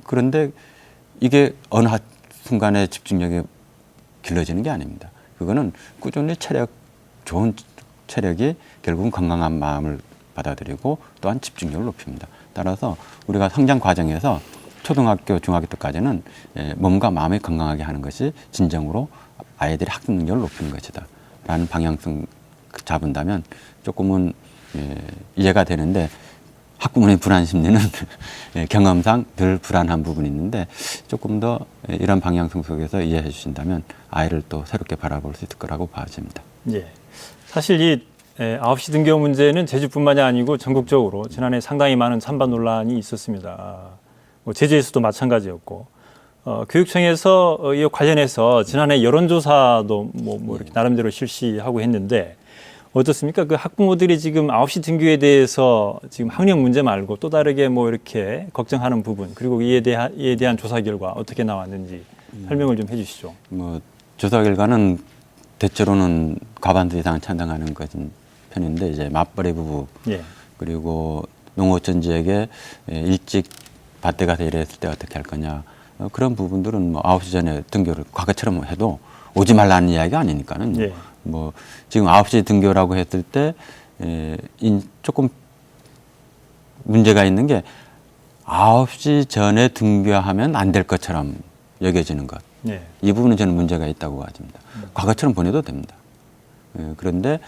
그런데 이게 어느 순간에 집중력이 길러지는 게 아닙니다. 그거는 꾸준히 좋은 체력이 결국은 건강한 마음을 받아들이고 또한 집중력을 높입니다. 따라서 우리가 성장 과정에서 초등학교, 중학교 때까지는 몸과 마음이 건강하게 하는 것이 진정으로 아이들의 학습 능력을 높이는 것이다 라는 방향성 잡은다면 조금은 이해가 되는데, 학부모의 불안 심리는 경험상 늘 불안한 부분이 있는데, 조금 더 이런 방향성 속에서 이해해 주신다면 아이를 또 새롭게 바라볼 수 있을 거라고 봐집니다. 예. 사실 이 9시 등교 문제는 제주뿐만이 아니고 전국적으로 지난해 상당히 많은 찬반 논란이 있었습니다. 뭐 제주에서도 마찬가지였고, 교육청에서 이 관련해서 지난해 여론조사도 뭐 이렇게 나름대로 실시하고 했는데, 어떻습니까? 그 학부모들이 지금 9시 등교에 대해서 지금 학력 문제 말고 또 다르게 뭐 이렇게 걱정하는 부분, 그리고 이에 대한 조사 결과 어떻게 나왔는지 설명을 좀 해주시죠. 뭐 조사 결과는 대체로는 과반수 이상 찬성하는 것인 편인데, 이제 맞벌이 부부 예. 그리고 농어촌 지역에 일찍 밭에 가서 일했을 때 어떻게 할 거냐, 그런 부분들은 뭐 9시 전에 등교를 과거처럼 해도 오지 말라는 이야기가 아니니까는 예. 뭐 지금 9시 등교라고 했을 때 조금 문제가 있는 게 9시 전에 등교하면 안 될 것처럼 여겨지는 것. 예. 이 부분은 저는 문제가 있다고 봐집니다. 과거처럼 보내도 됩니다. 그런데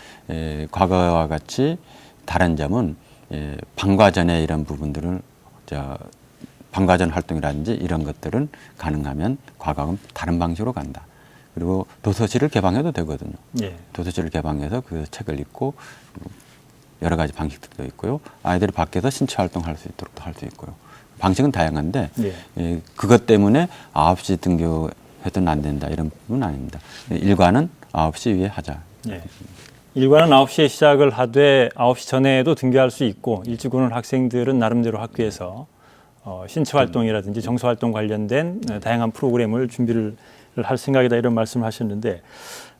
과거와 같이 다른 점은 방과전에 이런 부분들을 방과전 활동이라든지 이런 것들은 가능하면 과거하고는 다른 방식으로 간다. 그리고 도서실을 개방해도 되거든요. 예. 도서실을 개방해서 그 책을 읽고 여러 가지 방식들도 있고요. 아이들이 밖에서 신체 활동할 수 있도록도 할 수 있고요. 방식은 다양한데 예. 그것 때문에 9시 등교해서는 안 된다 이런 부분은 아닙니다. 일과는 9시 이후에 하자. 예. 일과는 9시에 시작을 하되 9시 전에도 등교할 수 있고, 일찍 오는 학생들은 나름대로 학교에서 신체 활동이라든지 정서 활동 관련된 다양한 프로그램을 준비를 할 생각이다, 이런 말씀을 하셨는데,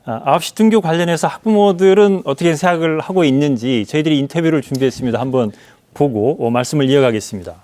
9시 등교 관련해서 학부모들은 어떻게 생각을 하고 있는지 저희들이 인터뷰를 준비했습니다. 한번 보고 말씀을 이어가겠습니다.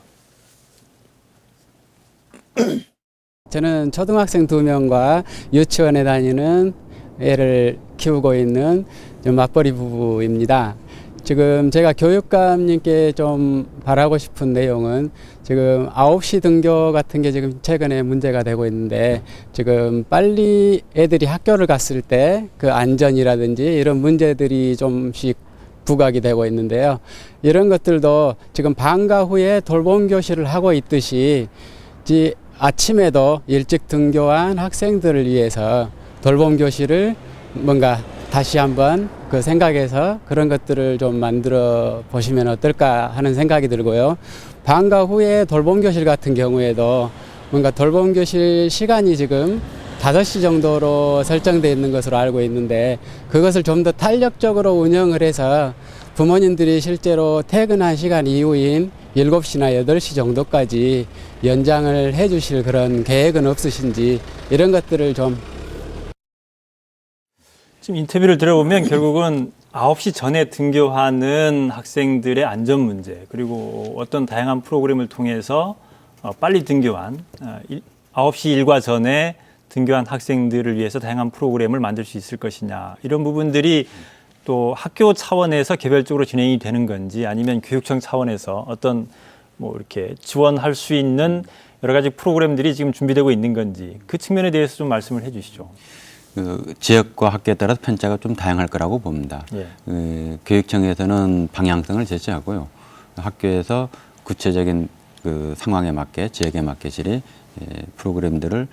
저는 초등학생 2명과 유치원에 다니는 애를 키우고 있는 맞벌이 부부입니다. 지금 제가 교육감님께 좀 바라고 싶은 내용은, 지금 9시 등교 같은 게 지금 최근에 문제가 되고 있는데, 지금 빨리 애들이 학교를 갔을 때 그 안전이라든지 이런 문제들이 좀씩 부각이 되고 있는데요. 이런 것들도 지금 방과 후에 돌봄 교실을 하고 있듯이 아침에도 일찍 등교한 학생들을 위해서 돌봄 교실을 뭔가 다시 한번 그 생각해서 그런 것들을 좀 만들어 보시면 어떨까 하는 생각이 들고요. 방과 후에 돌봄 교실 같은 경우에도 뭔가 돌봄 교실 시간이 지금 5시 정도로 설정되어 있는 것으로 알고 있는데, 그것을 좀 더 탄력적으로 운영을 해서 부모님들이 실제로 퇴근한 시간 이후인 7시나 8시 정도까지 연장을 해 주실 그런 계획은 없으신지, 이런 것들을 좀. 지금 인터뷰를 들어보면 결국은 9시 전에 등교하는 학생들의 안전 문제, 그리고 어떤 다양한 프로그램을 통해서 빨리 등교한 9시 일과 전에 등교한 학생들을 위해서 다양한 프로그램을 만들 수 있을 것이냐, 이런 부분들이 또 학교 차원에서 개별적으로 진행이 되는 건지, 아니면 교육청 차원에서 어떤 뭐 이렇게 지원할 수 있는 여러 가지 프로그램들이 지금 준비되고 있는 건지, 그 측면에 대해서 좀 말씀을 해 주시죠. 그 지역과 학교에 따라서 편차가 좀 다양할 거라고 봅니다. 예. 교육청에서는 방향성을 제시하고요. 학교에서 구체적인 그 상황에 맞게, 지역에 맞게 실이 프로그램들을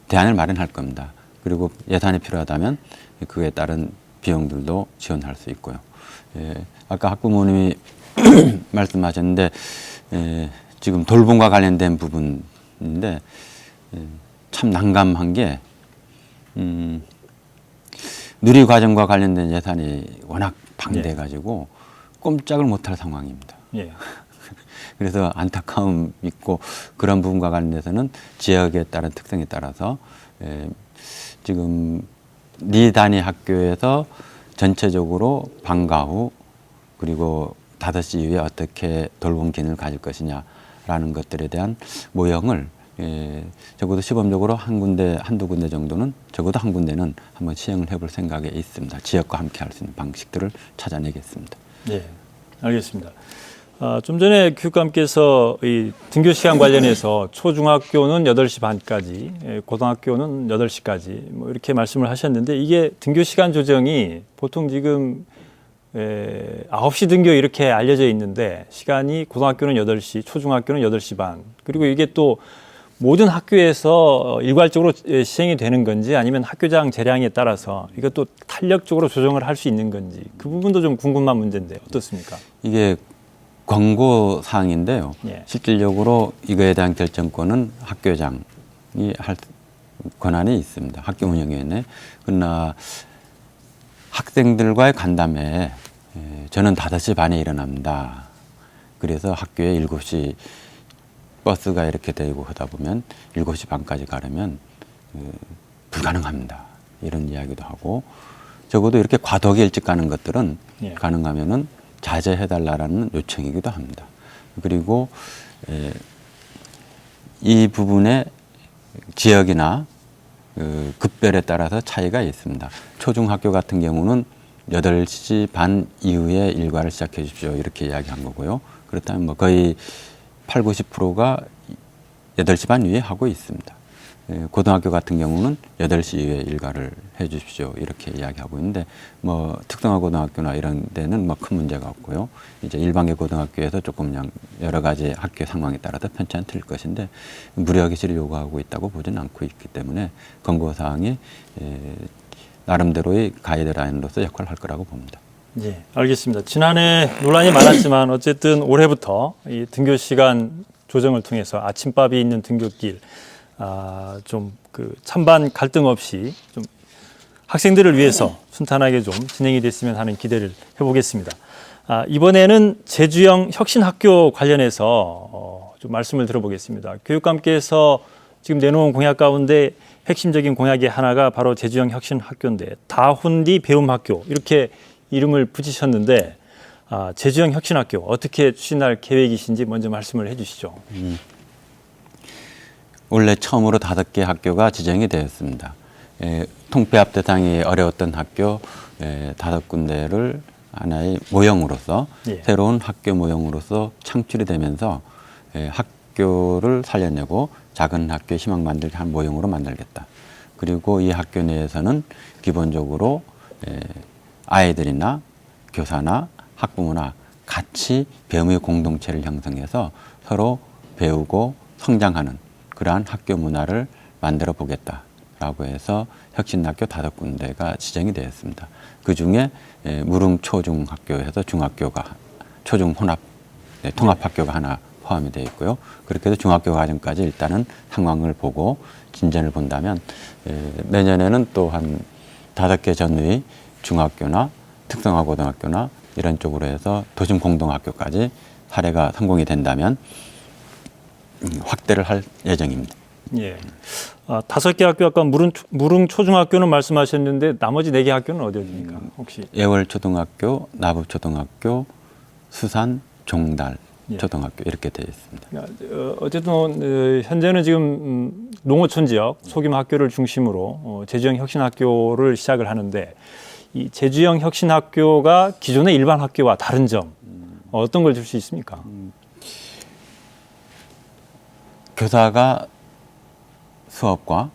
대안을 마련할 겁니다. 그리고 예산이 필요하다면 그에 따른 비용들도 지원할 수 있고요. 아까 학부모님이 말씀하셨는데, 지금 돌봄과 관련된 부분인데 참 난감한 게, 누리과정과 관련된 예산이 워낙 방대해가지고 꼼짝을 못할 상황입니다. 예. 그래서 안타까움 있고, 그런 부분과 관련해서는 지역에 따른 특성에 따라서 지금 네 단위 학교에서 전체적으로 방과 후 그리고 5시 이후에 어떻게 돌봄 기능을 가질 것이냐라는 것들에 대한 모형을 적어도 시범적으로 한두 군데 정도는, 적어도 한 군데는 한번 시행을 해볼 생각에 있습니다. 지역과 함께 할 수 있는 방식들을 찾아내겠습니다. 예, 알겠습니다. 좀 전에 교육감께서 이 등교 시간 관련해서 초중학교는 8시 반까지, 고등학교는 8시까지 뭐 이렇게 말씀을 하셨는데 이게 등교 시간 조정이 보통 지금 9시 등교 이렇게 알려져 있는데 시간이 고등학교는 8시, 초중학교는 8시 반. 그리고 이게 또 모든 학교에서 일괄적으로 시행이 되는 건지 아니면 학교장 재량에 따라서 이것도 탄력적으로 조정을 할 수 있는 건지 그 부분도 좀 궁금한 문제인데 어떻습니까? 이게 권고 사항인데요. 예. 실질적으로 이거에 대한 결정권은 학교장이 할 권한이 있습니다. 학교 운영위원회. 그러나 학생들과의 간담회에 저는 5시 반에 일어납니다. 그래서 학교에 7시 버스가 이렇게 되고 하다 보면 7시 반까지 가려면 불가능합니다. 이런 이야기도 하고 적어도 이렇게 과도하게 일찍 가는 것들은 예. 가능하면은 자제해달라는 요청이기도 합니다. 그리고 이 부분에 지역이나 급별에 따라서 차이가 있습니다. 초중학교 같은 경우는 8시 반 이후에 일과를 시작해 주십시오. 이렇게 이야기한 거고요. 그렇다면 뭐 거의 80, 90%가 8시 반 이후에 하고 있습니다. 고등학교 같은 경우는 8시 이후에 일과를 해 주십시오. 이렇게 이야기하고 있는데 뭐 특성화 고등학교나 이런 데는 뭐 큰 문제가 없고요. 이제 일반계 고등학교에서 조금 그냥 여러 가지 학교 상황에 따라서 편차는 틀릴 것인데 무료 교실을 요구하고 있다고 보지는 않고 있기 때문에 권고사항이 나름대로의 가이드라인으로서 역할을 할 거라고 봅니다. 예, 알겠습니다. 지난해 논란이 많았지만 어쨌든 올해부터 이 등교 시간 조정을 통해서 아침밥이 있는 등교길 좀 그 찬반 갈등 없이 좀 학생들을 위해서 순탄하게 좀 진행이 됐으면 하는 기대를 해보겠습니다. 이번에는 제주형 혁신학교 관련해서 좀 말씀을 들어보겠습니다. 교육감께서 지금 내놓은 공약 가운데 핵심적인 공약의 하나가 바로 제주형 혁신학교인데 다훈리 배움학교 이렇게 이름을 붙이셨는데 제주형 혁신학교 어떻게 추진할 계획이신지 먼저 말씀을 해주시죠. 원래 처음으로 5개 학교가 지정이 되었습니다. 통폐합 대상이 어려웠던 학교 5군데를 하나의 모형으로서 예. 새로운 학교 모형으로서 창출이 되면서 학교를 살려내고 작은 학교 희망 만들기 한 모형으로 만들겠다. 그리고 이 학교 내에서는 기본적으로 아이들이나 교사나 학부모나 같이 배움의 공동체를 형성해서 서로 배우고 성장하는 그러한 학교 문화를 만들어 보겠다라고 해서 혁신학교 5군데가 지정이 되었습니다. 그 중에 무릉초중학교에서 중학교가 초중 혼합 통합학교가 하나 포함이 되어 있고요. 그렇게 해서 중학교 과정까지 일단은 상황을 보고 진전을 본다면 내년에는 또 한 5개 전의 중학교나 특성화 고등학교나 이런 쪽으로 해서 도심 공동학교까지 사례가 성공이 된다면 확대를 할 예정입니다. 예. 5개 학교 아까 무릉 초중학교는 말씀하셨는데 나머지 4개 학교는 어디입니까? 혹시? 예월초등학교, 나북초등학교, 수산, 종달 예. 초등학교 이렇게 되어 있습니다. 어쨌든 현재는 지금 농어촌 지역 소규모 학교를 중심으로 제주형 혁신학교를 시작을 하는데 이 제주형 혁신학교가 기존의 일반 학교와 다른 점 어떤 걸 줄 수 있습니까? 교사가 수업과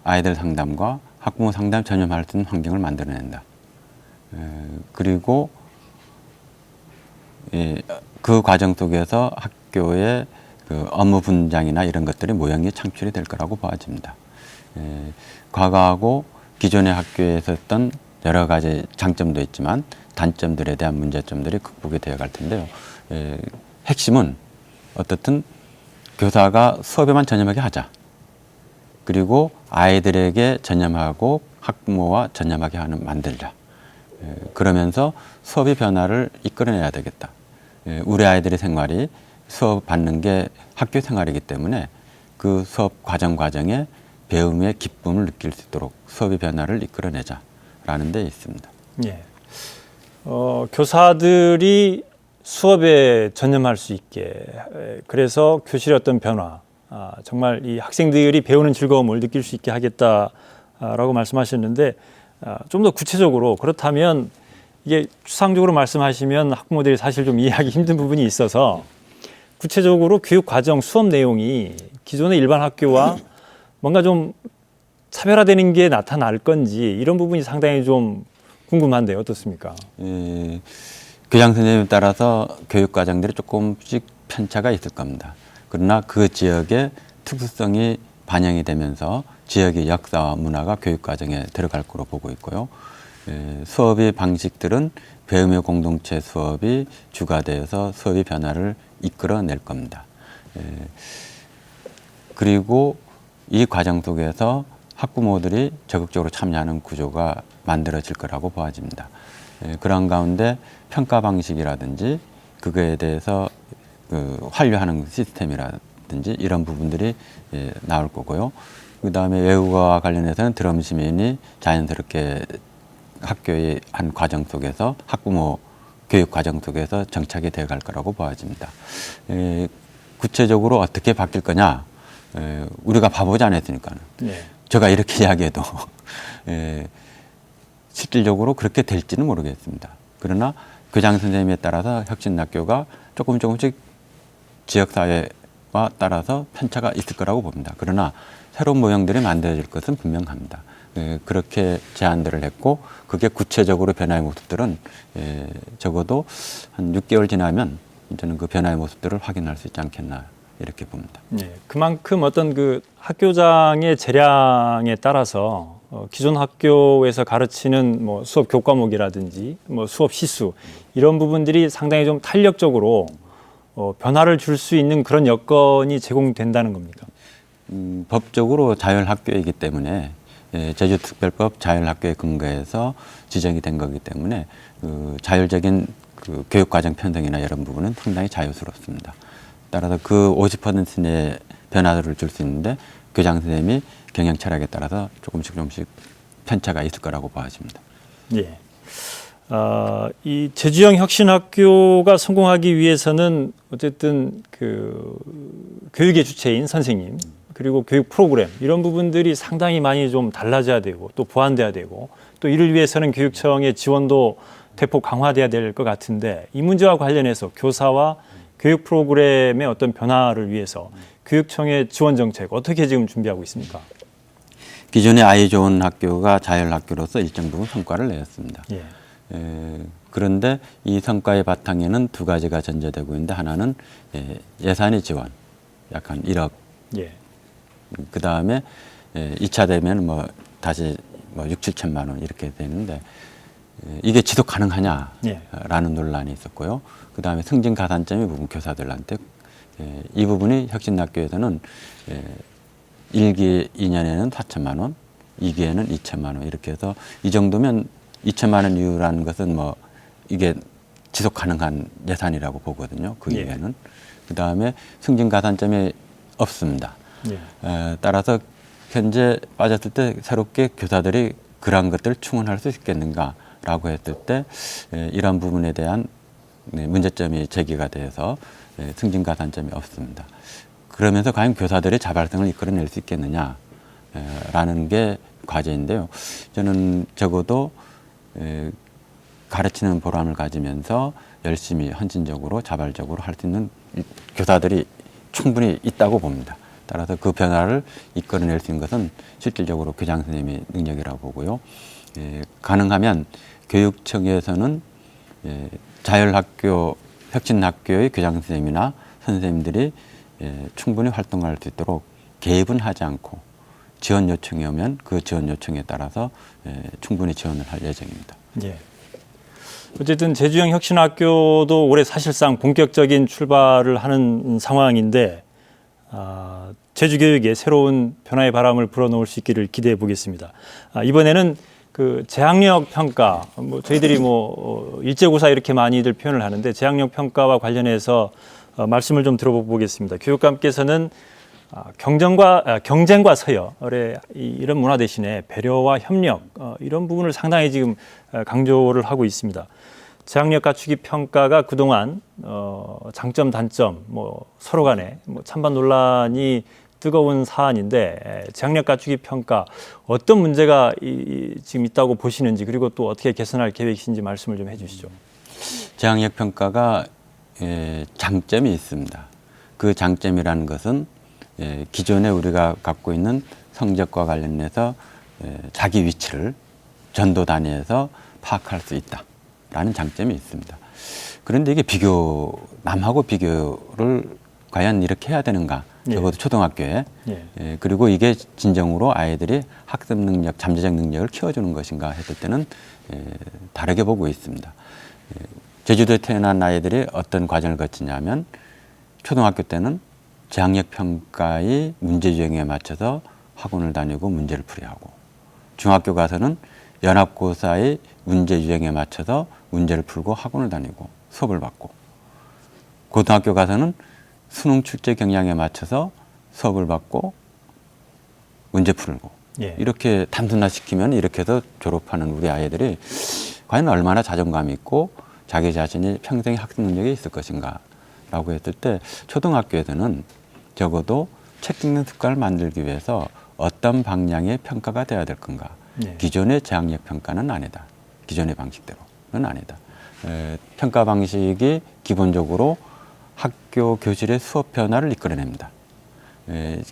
아이들 상담과 학부모 상담 전념할 수 있는 환경을 만들어낸다. 그리고 그 과정 속에서 학교의 그 업무 분장이나 이런 것들이 모형이 창출이 될 거라고 보아집니다. 과거하고 기존의 학교에서 했던 여러 가지 장점도 있지만 단점들에 대한 문제점들이 극복이 되어 갈 텐데요. 핵심은 어떻든 교사가 수업에만 전념하게 하자. 그리고 아이들에게 전념하고 학부모와 전념하게 하는 만들자. 그러면서 수업의 변화를 이끌어내야 되겠다. 우리 아이들의 생활이 수업 받는 게 학교 생활이기 때문에 그 수업 과정에 배움의 기쁨을 느낄 수 있도록 수업의 변화를 이끌어내자라는 데 있습니다. 예. 교사들이 수업에 전념할 수 있게 그래서 교실의 어떤 변화 정말 이 학생들이 배우는 즐거움을 느낄 수 있게 하겠다라고 말씀하셨는데 좀 더 구체적으로 그렇다면 이게 추상적으로 말씀하시면 학부모들이 사실 좀 이해하기 힘든 부분이 있어서 구체적으로 교육 과정 수업 내용이 기존의 일반 학교와 뭔가 좀 차별화되는 게 나타날 건지 이런 부분이 상당히 좀 궁금한데 어떻습니까? 교장 선생님에 따라서 교육 과정들이 조금씩 편차가 있을 겁니다. 그러나 그 지역의 특수성이 반영이 되면서 지역의 역사와 문화가 교육 과정에 들어갈 거로 보고 있고요. 수업의 방식들은 배움의 공동체 수업이 주가 되어서 수업의 변화를 이끌어낼 겁니다. 그리고 이 과정 속에서 학부모들이 적극적으로 참여하는 구조가 만들어질 거라고 보아집니다. 그런 가운데 평가 방식이라든지 그거에 대해서 환류하는 시스템이라든지 이런 부분들이 나올 거고요. 그 다음에 외국어와 관련해서는 드럼 시민이 자연스럽게 학교의 한 과정 속에서 학부모 교육 과정 속에서 정착이 되어 갈 거라고 보아집니다. 구체적으로 어떻게 바뀔 거냐? 우리가 봐보지 않았으니까는. 네. 제가 이렇게 이야기해도 실질적으로 그렇게 될지는 모르겠습니다. 그러나 교장 선생님에 따라서 혁신학교가 조금씩 지역사회와 따라서 편차가 있을 거라고 봅니다. 그러나 새로운 모형들이 만들어질 것은 분명합니다. 그렇게 제안들을 했고 그게 구체적으로 변화의 모습들은 적어도 한 6개월 지나면 저는 그 변화의 모습들을 확인할 수 있지 않겠나 이렇게 봅니다. 네, 그만큼 어떤 그 학교장의 재량에 따라서 기존 학교에서 가르치는 뭐 수업 교과목이라든지 뭐 수업 시수 이런 부분들이 상당히 좀 탄력적으로 변화를 줄 수 있는 그런 여건이 제공된다는 겁니까? 법적으로 자율학교이기 때문에 제주특별법 자율학교에 근거해서 지정이 된 거기 때문에 그 자율적인 그 교육과정 편성이나 이런 부분은 상당히 자유스럽습니다. 따라서 그 50%의 변화를 줄 수 있는데 교장 선생님이 경영 철학에 따라서 조금씩 편차가 있을 거라고 봐집니다. 예. 이 제주형 혁신학교가 성공하기 위해서는 어쨌든 그 교육의 주체인 선생님 그리고 교육 프로그램 이런 부분들이 상당히 많이 좀 달라져야 되고 또 보완돼야 되고 또 이를 위해서는 교육청의 지원도 대폭 강화돼야 될 것 같은데 이 문제와 관련해서 교사와 교육 프로그램의 어떤 변화를 위해서 교육청의 지원 정책 어떻게 지금 준비하고 있습니까? 기존의 아이 좋은 학교가 자율학교로서 일정 부분 성과를 내었습니다. 예. 그런데 이 성과의 바탕에는 두 가지가 전제되고 있는데 하나는 예산의 지원, 약 한 1억. 예. 그 다음에 2차 되면 뭐 다시 뭐 6, 7천만 원 이렇게 되는데 이게 지속 가능하냐라는 논란이 있었고요. 그 다음에 승진 가산점이 부분 교사들한테 이 부분이 혁신학교에서는 1기 2년에는 4천만 원, 2기에는 2천만 원 이렇게 해서 이 정도면 2천만 원 이후라는 것은 뭐 이게 지속 가능한 예산이라고 보거든요. 그 이후에는. 그 다음에 승진 가산점이 없습니다. 예. 따라서 현재 빠졌을 때 새롭게 교사들이 그러한 것들을 충원할 수 있겠는가라고 했을 때 이러한 부분에 대한 문제점이 제기가 돼서 승진 가산점이 없습니다. 그러면서 과연 교사들의 자발성을 이끌어낼 수 있겠느냐라는 게 과제인데요. 저는 적어도 가르치는 보람을 가지면서 열심히 헌신적으로 자발적으로 할 수 있는 교사들이 충분히 있다고 봅니다. 따라서 그 변화를 이끌어낼 수 있는 것은 실질적으로 교장 선생님의 능력이라고 보고요. 가능하면 교육청에서는 자율학교, 혁신학교의 교장 선생님이나 선생님들이 충분히 활동할 수 있도록 개입은 하지 않고 지원 요청이 오면 그 지원 요청에 따라서 충분히 지원을 할 예정입니다. 예. 어쨌든 제주형 혁신학교도 올해 사실상 본격적인 출발을 하는 상황인데 제주교육에 새로운 변화의 바람을 불어넣을 수 있기를 기대해 보겠습니다. 이번에는 그 재학력 평가, 뭐 저희들이 일제고사 이렇게 많이들 표현을 하는데 재학력 평가와 관련해서 말씀을 좀 들어보겠습니다. 교육감께서는 경쟁과 서열의 이런 문화 대신에 배려와 협력 이런 부분을 상당히 지금 강조를 하고 있습니다. 재학력 갖추기 평가가 그동안 장점 단점 서로 간에 찬반 논란이 뜨거운 사안인데 재학력 갖추기 평가 어떤 문제가 지금 있다고 보시는지 그리고 또 어떻게 개선할 계획이신지 말씀을 좀 해주시죠. 재학력 평가가 장점이 있습니다. 그 장점이라는 것은 기존에 우리가 갖고 있는 성적과 관련해서 자기 위치를 전도 단위에서 파악할 수 있다라는 장점이 있습니다. 그런데 이게 남하고 비교를 과연 이렇게 해야 되는가? 적어도 초등학교에. 그리고 이게 진정으로 아이들이 학습 능력, 잠재적 능력을 키워주는 것인가 했을 때는 다르게 보고 있습니다. 제주도에 태어난 아이들이 어떤 과정을 거치냐면 초등학교 때는 재학력 평가의 문제 유형에 맞춰서 학원을 다니고 문제를 풀이하고 중학교 가서는 연합고사의 문제 유형에 맞춰서 문제를 풀고 학원을 다니고 수업을 받고 고등학교 가서는 수능 출제 경향에 맞춰서 수업을 받고 문제 풀고 이렇게 단순화시키면 이렇게 해서 졸업하는 우리 아이들이 과연 얼마나 자존감이 있고 자기 자신이 평생 학습 능력이 있을 것인가 라고 했을 때 초등학교에서는 적어도 책 읽는 습관을 만들기 위해서 어떤 방향의 평가가 돼야 될 건가. 기존의 재학력 평가는 아니다. 기존의 방식대로는 아니다. 평가 방식이 기본적으로 학교 교실의 수업 변화를 이끌어냅니다.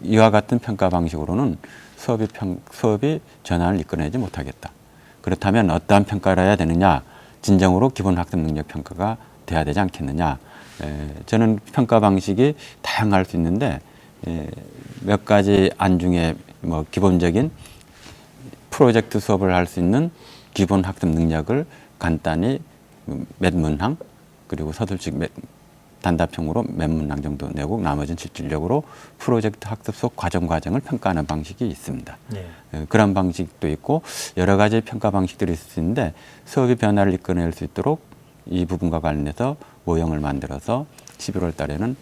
이와 같은 평가 방식으로는 수업이 전환을 이끌어내지 못하겠다. 그렇다면 어떠한 평가를 해야 되느냐? 진정으로 기본 학습 능력 평가가 돼야 되지 않겠느냐? 저는 평가 방식이 다양할 수 있는데 몇 가지 안 중에 뭐 기본적인 프로젝트 수업을 할 수 있는 기본 학습 능력을 간단히 몇 문항 그리고 서술식 단답형으로 몇 문항 정도 내고 나머지는 실질적으로 프로젝트 학습 속 과정을 평가하는 방식이 있습니다. 그런 방식도 있고 여러 가지 평가 방식들이 있을 수 있는데 수업의 변화를 이끌어낼 수 있도록 이 부분과 관련해서 모형을 만들어서 11월 달에는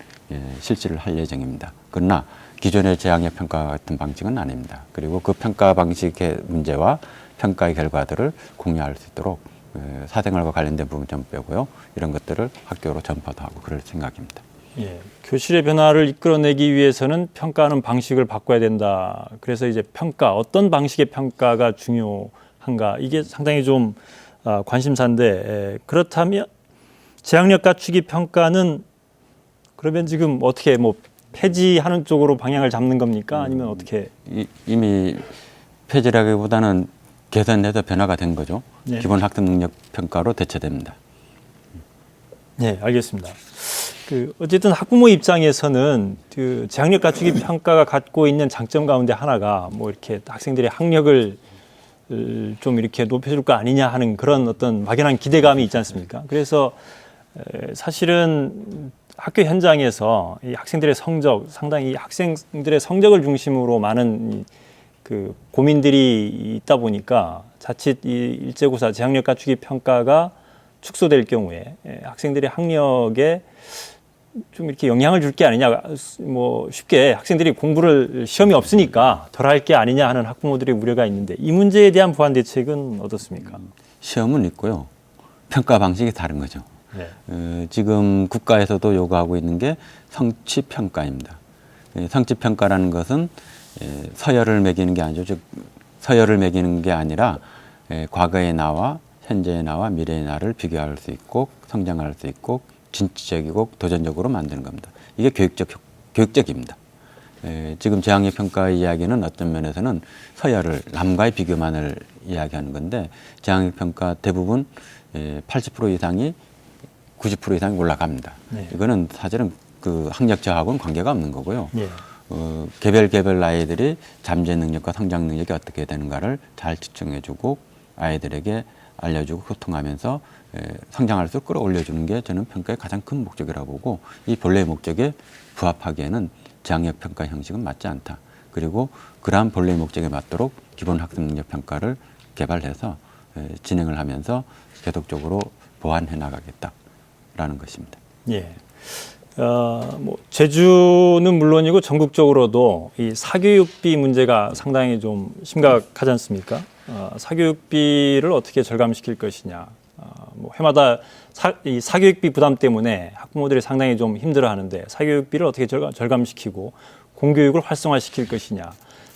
실시를 할 예정입니다. 그러나 기존의 재학력 평가 같은 방식은 아닙니다. 그리고 그 평가 방식의 문제와 평가의 결과들을 공유할 수 있도록 사생활과 관련된 부분 좀 빼고요. 이런 것들을 학교로 전파도 하고 그럴 생각입니다. 교실의 변화를 이끌어내기 위해서는 평가하는 방식을 바꿔야 된다. 그래서 이제 어떤 방식의 평가가 중요한가 이게 상당히 좀 관심사인데 그렇다면 재학력 갖추기 평가는 그러면 지금 어떻게 폐지하는 쪽으로 방향을 잡는 겁니까? 아니면 어떻게? 이미 폐지라기보다는 개선해서 변화가 된 거죠. 기본 학습 능력 평가로 대체됩니다. 네, 알겠습니다. 어쨌든 학부모 입장에서는 재학력 갖추기 평가가 갖고 있는 장점 가운데 하나가 이렇게 학생들의 학력을 좀 이렇게 높여줄 거 아니냐 하는 그런 어떤 막연한 기대감이 있지 않습니까? 그래서 사실은 학교 현장에서 이 학생들의 상당히 학생들의 성적을 중심으로 많은 고민들이 있다 보니까 자칫 이 일제고사 재학력 갖추기 평가가 축소될 경우에 학생들의 학력에 좀 이렇게 영향을 줄 게 아니냐, 쉽게 학생들이 시험이 없으니까 덜 할 게 아니냐 하는 학부모들의 우려가 있는데 이 문제에 대한 보완 대책은 어떻습니까? 시험은 있고요. 평가 방식이 다른 거죠. 지금 국가에서도 요구하고 있는 게 성취평가입니다. 성취평가라는 것은 서열을 매기는 게 아니죠. 즉 서열을 매기는 게 아니라 과거의 나와 현재의 나와 미래의 나를 비교할 수 있고 성장할 수 있고 진취적이고 도전적으로 만드는 겁니다. 이게 교육적입니다. 지금 재학력 평가의 이야기는 어떤 면에서는 서열을 남과의 비교만을 이야기하는 건데 재학력 평가 대부분 80% 이상이 90% 이상이 올라갑니다. 이거는 사실은 그 학력 저하고는 관계가 없는 거고요. 개별 아이들이 잠재 능력과 성장 능력이 어떻게 되는가를 잘 지정해주고 아이들에게 알려주고 소통하면서 성장할수록 끌어올려주는 게 저는 평가의 가장 큰 목적이라고 보고 이 본래의 목적에 부합하기에는 재학력 평가 형식은 맞지 않다. 그리고 그러한 본래의 목적에 맞도록 기본 학습 능력 평가를 개발해서 진행을 하면서 계속적으로 보완해 나가겠다라는 것입니다. 제주는 물론이고 전국적으로도 이 사교육비 문제가 상당히 좀 심각하지 않습니까? 사교육비를 어떻게 절감시킬 것이냐. 해마다 이 사교육비 부담 때문에 학부모들이 상당히 좀 힘들어하는데 사교육비를 어떻게 절감시키고 공교육을 활성화시킬 것이냐.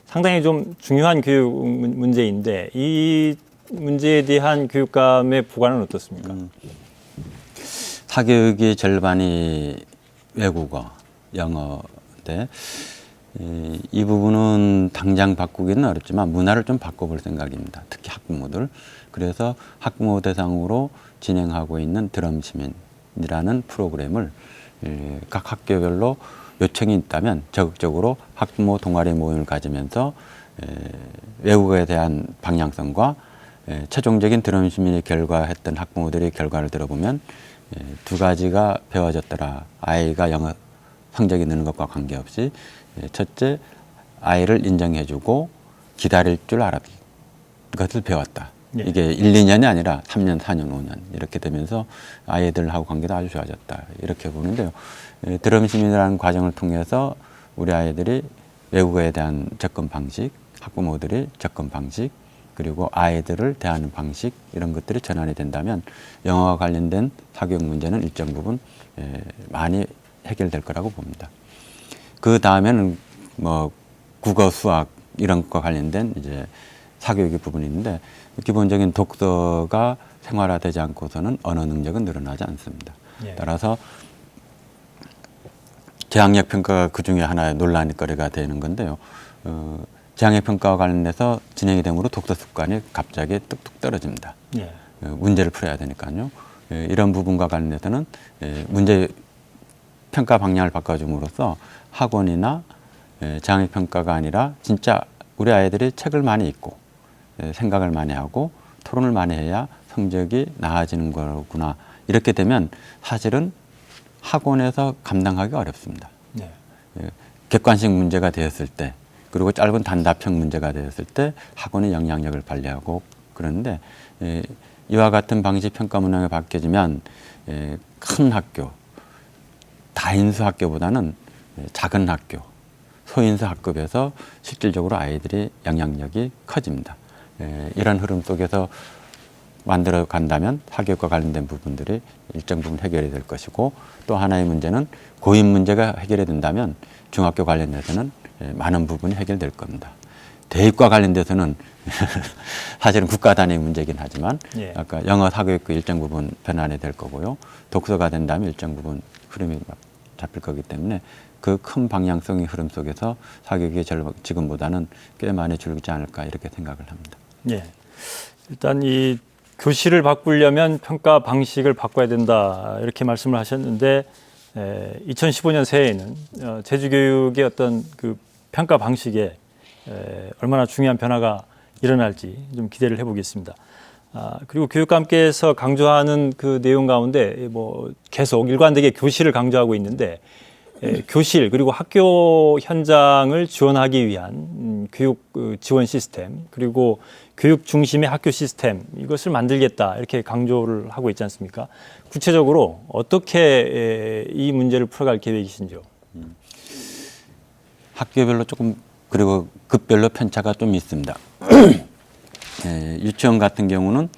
상당히 좀 중요한 교육 문제인데 이 문제에 대한 교육감의 보관은 어떻습니까? 사교육의 절반이 외국어, 영어인데 이 부분은 당장 바꾸기는 어렵지만 문화를 좀 바꿔볼 생각입니다. 특히 학부모들. 그래서 학부모 대상으로 진행하고 있는 드럼시민이라는 프로그램을 각 학교별로 요청이 있다면 적극적으로 학부모 동아리 모임을 가지면서 외국어에 대한 방향성과 최종적인 드럼시민이 결과했던 학부모들의 결과를 들어보면 두 가지가 배워졌더라. 아이가 영어 성적이 느는 것과 관계없이 첫째, 아이를 인정해주고 기다릴 줄 알았던 것을 배웠다. 예. 이게 1, 2년이 아니라 3년, 4년, 5년 이렇게 되면서 아이들하고 관계도 아주 좋아졌다. 이렇게 보는데요. 드럼시민이라는 과정을 통해서 우리 아이들이 외국어에 대한 접근 방식, 학부모들의 접근 방식, 그리고 아이들을 대하는 방식 이런 것들이 전환이 된다면 영어와 관련된 사교육 문제는 일정 부분 많이 해결될 거라고 봅니다. 그 다음에는 뭐 국어, 수학 이런 것과 관련된 이제 사교육의 부분이 있는데 기본적인 독서가 생활화되지 않고서는 언어 능력은 늘어나지 않습니다. 예. 따라서 재학력 평가가 그 중에 하나의 논란거리가 되는 건데요. 재학력 평가와 관련해서 진행이 되므로 독서 습관이 갑자기 뚝뚝 떨어집니다. 예. 문제를 풀어야 되니까요. 이런 부분과 관련해서는 문제 평가 방향을 바꿔줌으로써 학원이나 재학력 평가가 아니라 진짜 우리 아이들이 책을 많이 읽고 생각을 많이 하고 토론을 많이 해야 성적이 나아지는 거구나. 이렇게 되면 사실은 학원에서 감당하기 어렵습니다. 예. 객관식 문제가 되었을 때 그리고 짧은 단답형 문제가 되었을 때 학원이 영향력을 발휘하고 그러는데 이와 같은 방식 평가 문항이 바뀌어지면 큰 학교, 다인수 학교보다는 작은 학교, 소인수 학급에서 실질적으로 아이들이 영향력이 커집니다. 이런 흐름 속에서 만들어 간다면 사교육과 관련된 부분들이 일정 부분 해결이 될 것이고 또 하나의 문제는 고임 문제가 해결이 된다면 중학교 관련돼서는 많은 부분이 해결될 겁니다. 대입과 관련돼서는 사실은 국가 단위 문제이긴 하지만 예. 아까 영어 사교육도 일정 부분 변환이 될 거고요. 독서가 된다면 일정 부분 흐름이 잡힐 거기 때문에 그 큰 방향성의 흐름 속에서 사교육이 지금보다는 꽤 많이 줄지 않을까 이렇게 생각을 합니다. 예. 일단 이 교실을 바꾸려면 평가 방식을 바꿔야 된다 이렇게 말씀을 하셨는데 2015년 새해에는 제주교육의 어떤 그 평가 방식에 얼마나 중요한 변화가 일어날지 좀 기대를 해보겠습니다. 그리고 교육감께서 강조하는 그 내용 가운데 뭐 계속 일관되게 교실을 강조하고 있는데 교실 그리고 학교 현장을 지원하기 위한 교육 지원 시스템 그리고 교육 중심의 학교 시스템 이것을 만들겠다 이렇게 강조를 하고 있지 않습니까? 구체적으로 어떻게 이 문제를 풀어갈 계획이신지요? 학교별로 조금 그리고 급별로 편차가 좀 있습니다. 유치원 같은 경우는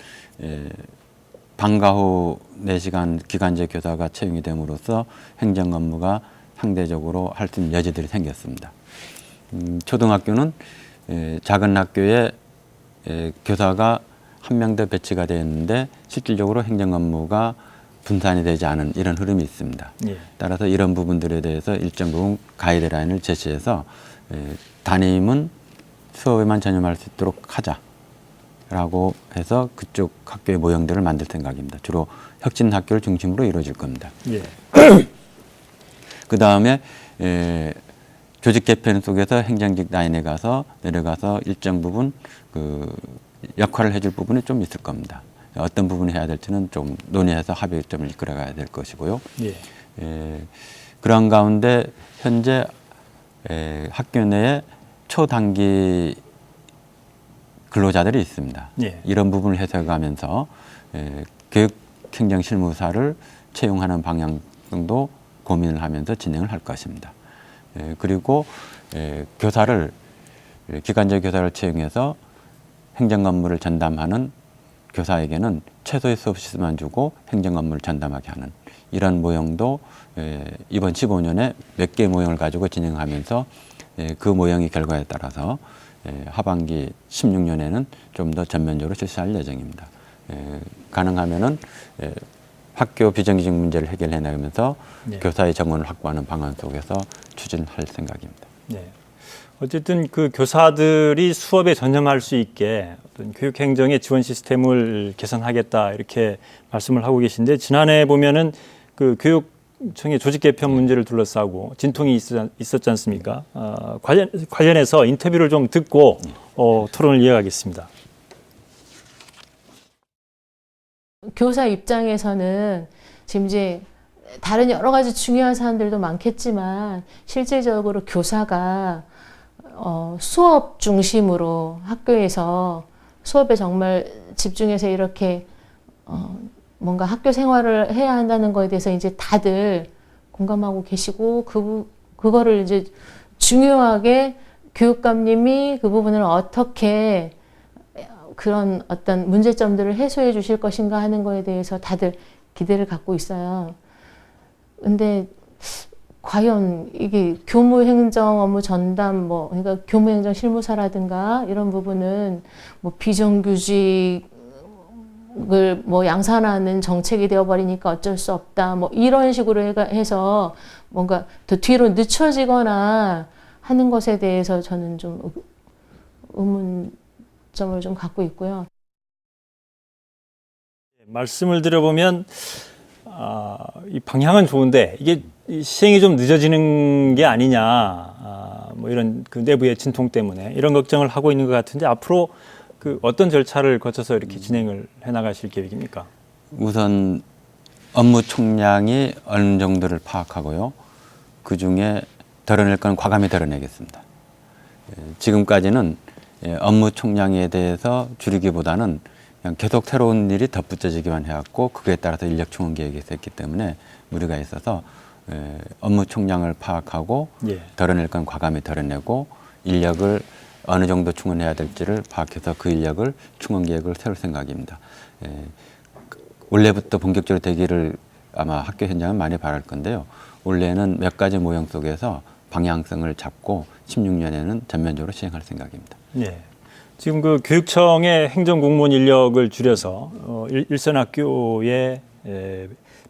방과 후 4시간 기간제 교사가 채용이 됨으로써 행정 업무가 상대적으로 할 수 있는 여지들이 생겼습니다. 초등학교는 작은 학교에 교사가 한 명 더 배치가 되어 있는데 실질적으로 행정 업무가 분산이 되지 않은 이런 흐름이 있습니다. 예. 따라서 이런 부분들에 대해서 일정 부분 가이드라인을 제시해서 담임은 수업에만 전념할 수 있도록 하자라고 해서 그쪽 학교의 모형들을 만들 생각입니다. 주로 혁신 학교를 중심으로 이루어질 겁니다. 예. 그 다음에 조직 개편 속에서 행정직 라인에 내려가서 일정 부분 그 역할을 해줄 부분이 좀 있을 겁니다. 어떤 부분을 해야 될지는 좀 논의해서 합의점을 이끌어가야 될 것이고요. 예. 그런 가운데 현재 학교 내에 초단기 근로자들이 있습니다. 예. 이런 부분을 해석하면서 교육행정실무사를 채용하는 방향도 고민을 하면서 진행을 할 것입니다. 그리고 교사를 기간제 교사를 채용해서 행정 업무를 전담하는 교사에게는 최소의 수업 시간만 주고 행정 업무를 전담하게 하는 이런 모형도 이번 15년에 몇 개 모형을 가지고 진행하면서 그 모형의 결과에 따라서 하반기 16년에는 좀 더 전면적으로 실시할 예정입니다. 가능하면은 학교 비정규직 문제를 해결해 나가면서 네. 교사의 정원을 확보하는 방안 속에서 추진할 생각입니다. 네. 어쨌든 그 교사들이 수업에 전념할 수 있게 어떤 교육 행정의 지원 시스템을 개선하겠다 이렇게 말씀을 하고 계신데 지난해 보면은 그 교육청의 조직 개편 문제를 둘러싸고 진통이 있었지 않습니까? 관련해서 인터뷰를 좀 듣고 토론을 이어가겠습니다. 교사 입장에서는 지금 이제 다른 여러 가지 중요한 사안들도 많겠지만 실질적으로 교사가 수업 중심으로 학교에서 수업에 정말 집중해서 이렇게 뭔가 학교 생활을 해야 한다는 거에 대해서 이제 다들 공감하고 계시고 그거를 이제 중요하게 교육감님이 그 부분을 어떻게 그런 어떤 문제점들을 해소해 주실 것인가 하는 거에 대해서 다들 기대를 갖고 있어요. 근데 과연 이게 교무행정 업무 전담 그러니까 교무행정 실무사라든가 이런 부분은 뭐 비정규직을 양산하는 정책이 되어버리니까 어쩔 수 없다. 이런 식으로 해서 뭔가 더 뒤로 늦춰지거나 하는 것에 대해서 저는 좀 의문점을 좀 갖고 있고요. 말씀을 들어보면 이 방향은 좋은데 이게 시행이 좀 늦어지는 게 아니냐, 뭐 이런 그 내부의 진통 때문에 이런 걱정을 하고 있는 것 같은데 앞으로 그 어떤 절차를 거쳐서 이렇게 진행을 해나가실 계획입니까? 우선 업무 총량이 어느 정도를 파악하고요. 그 중에 덜어낼 건 과감히 덜어내겠습니다. 지금까지는 업무 총량에 대해서 줄이기보다는 그냥 계속 새로운 일이 덧붙여지기만 해왔고 그에 따라서 인력 충원 계획이 있었기 때문에 무리가 있어서 업무 총량을 파악하고 덜어낼 건 과감히 덜어내고 인력을 어느 정도 충원해야 될지를 파악해서 그 인력을 충원 계획을 세울 생각입니다. 올해부터 본격적으로 되기를 아마 학교 현장은 많이 바랄 건데요. 올해는 몇 가지 모형 속에서 방향성을 잡고 16년에는 전면적으로 시행할 생각입니다. 네. 지금 그 교육청의 행정공무원 인력을 줄여서 일선 학교에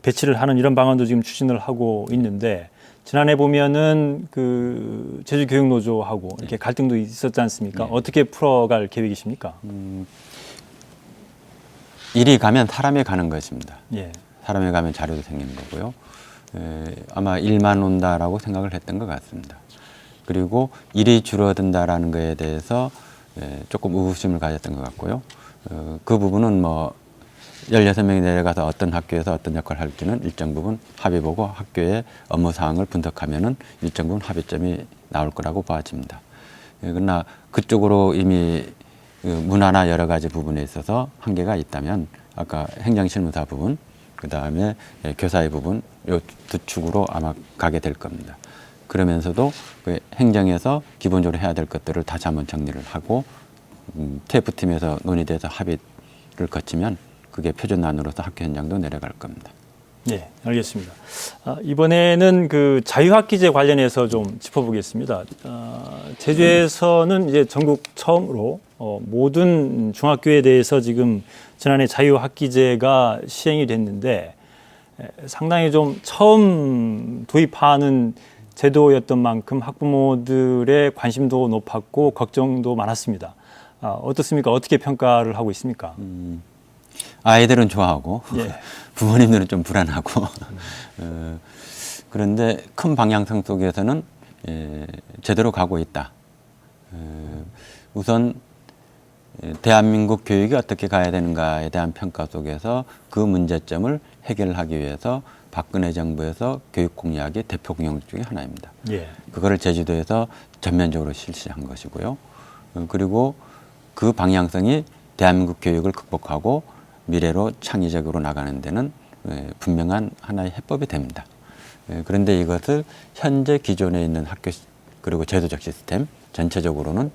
배치를 하는 이런 방안도 지금 추진을 하고 있는데 지난해 보면은 그 제주교육노조하고 이렇게 갈등도 있었지 않습니까? 어떻게 풀어갈 계획이십니까? 일이 가면 사람이 가는 것입니다. 예. 사람이 가면 자료도 생기는 거고요. 아마 일만 온다라고 생각을 했던 것 같습니다. 그리고 일이 줄어든다라는 거에 대해서 조금 의구심을 가졌던 것 같고요. 그 부분은 16명이 내려가서 어떤 학교에서 어떤 역할을 할지는 일정 부분 합의 보고 학교의 업무 사항을 분석하면은 일정 부분 합의점이 나올 거라고 봐집니다. 그러나 그쪽으로 이미 문화나 여러 가지 부분에 있어서 한계가 있다면 아까 행정실무사 부분, 그 다음에 교사의 부분, 이 두 축으로 아마 가게 될 겁니다. 그러면서도 그 행정에서 기본적으로 해야 될 것들을 다시 한번 정리를 하고 TF팀에서 논의돼서 합의를 거치면 그게 표준안으로서 학교 현장도 내려갈 겁니다. 네, 알겠습니다. 이번에는 그 자유학기제 관련해서 좀 짚어보겠습니다. 제주에서는 이제 전국 처음으로 모든 중학교에 대해서 지금 지난해 자유학기제가 시행이 됐는데 상당히 좀 처음 도입하는 제도였던 만큼 학부모들의 관심도 높았고 걱정도 많았습니다. 어떻습니까? 어떻게 평가를 하고 있습니까? 아이들은 좋아하고 예. 부모님들은 좀 불안하고 그런데 큰 방향성 속에서는 제대로 가고 있다. 우선 대한민국 교육이 어떻게 가야 되는가에 대한 평가 속에서 그 문제점을 해결하기 위해서 박근혜 정부에서 교육 공약의 대표 공약 중에 하나입니다. 예. 그거를 제주도에서 전면적으로 실시한 것이고요. 그리고 그 방향성이 대한민국 교육을 극복하고 미래로 창의적으로 나가는 데는 분명한 하나의 해법이 됩니다. 그런데 이것을 현재 기존에 있는 학교 그리고 제도적 시스템 전체적으로는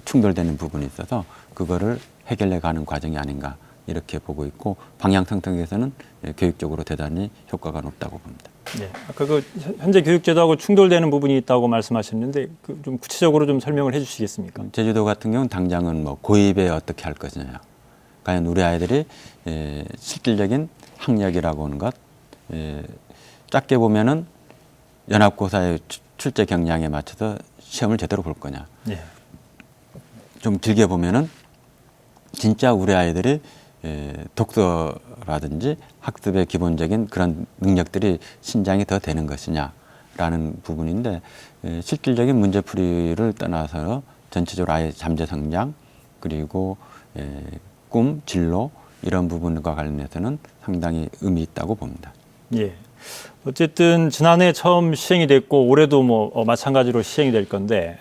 충돌되는 부분이 있어서 그거를 해결해 가는 과정이 아닌가 이렇게 보고 있고 방향 선택에서는 교육적으로 대단히 효과가 높다고 봅니다. 네. 아까 그 현재 교육제도하고 충돌되는 부분이 있다고 말씀하셨는데 그 좀 구체적으로 좀 설명을 해주시겠습니까? 제주도 같은 경우는 당장은 뭐 고입에 어떻게 할 것이냐, 과연 우리 아이들이 실질적인 학력이라고 하는 것, 작게 보면은 연합고사의 출제 경량에 맞춰서 시험을 제대로 볼 거냐, 예. 좀 길게 보면은 진짜 우리 아이들이 독서라든지 학습의 기본적인 그런 능력들이 신장이 더 되는 것이냐라는 부분인데, 실질적인 문제풀이를 떠나서 전체적으로 아이의 잠재 성장 그리고 꿈, 진로 이런 부분과 관련해서는 상당히 의미 있다고 봅니다. 예. 어쨌든 지난해 처음 시행이 됐고 올해도 뭐 마찬가지로 시행이 될 건데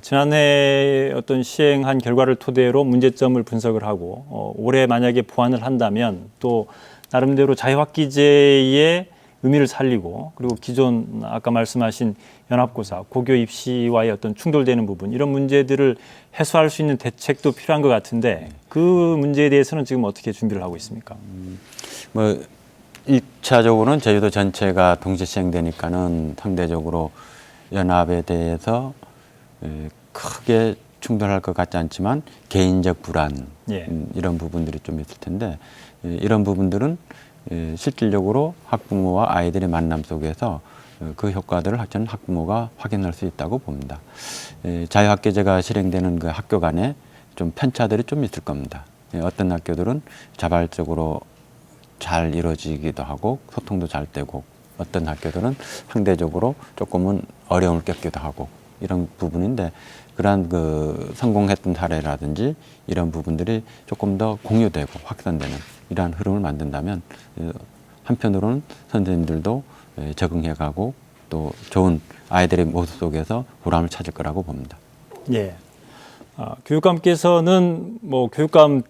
지난해 어떤 시행한 결과를 토대로 문제점을 분석을 하고 올해 만약에 보완을 한다면 또 나름대로 자유학기제의 의미를 살리고 그리고 기존 아까 말씀하신 연합고사, 고교 입시와의 어떤 충돌되는 부분 이런 문제들을 해소할 수 있는 대책도 필요한 것 같은데 그 문제에 대해서는 지금 어떻게 준비를 하고 있습니까? 뭐 1차적으로는 제주도 전체가 동시 시행되니까는 상대적으로 연합에 대해서 크게 충돌할 것 같지 않지만 개인적 불안 이런 부분들이 좀 있을 텐데 이런 부분들은 실질적으로 학부모와 아이들의 만남 속에서 그 효과들을 저는 학부모가 확인할 수 있다고 봅니다. 자유학기제가 실행되는 그 학교 간에 좀 편차들이 좀 있을 겁니다. 어떤 학교들은 자발적으로 잘 이루어지기도 하고 소통도 잘 되고 어떤 학교들은 상대적으로 조금은 어려움을 겪기도 하고 이런 부분인데 그러한 그 성공했던 사례라든지 이런 부분들이 조금 더 공유되고 확산되는 이러한 흐름을 만든다면 한편으로는 선생님들도 적응해가고 또 좋은 아이들의 모습 속에서 보람을 찾을 거라고 봅니다. 예. 교육감께서는 뭐 교육감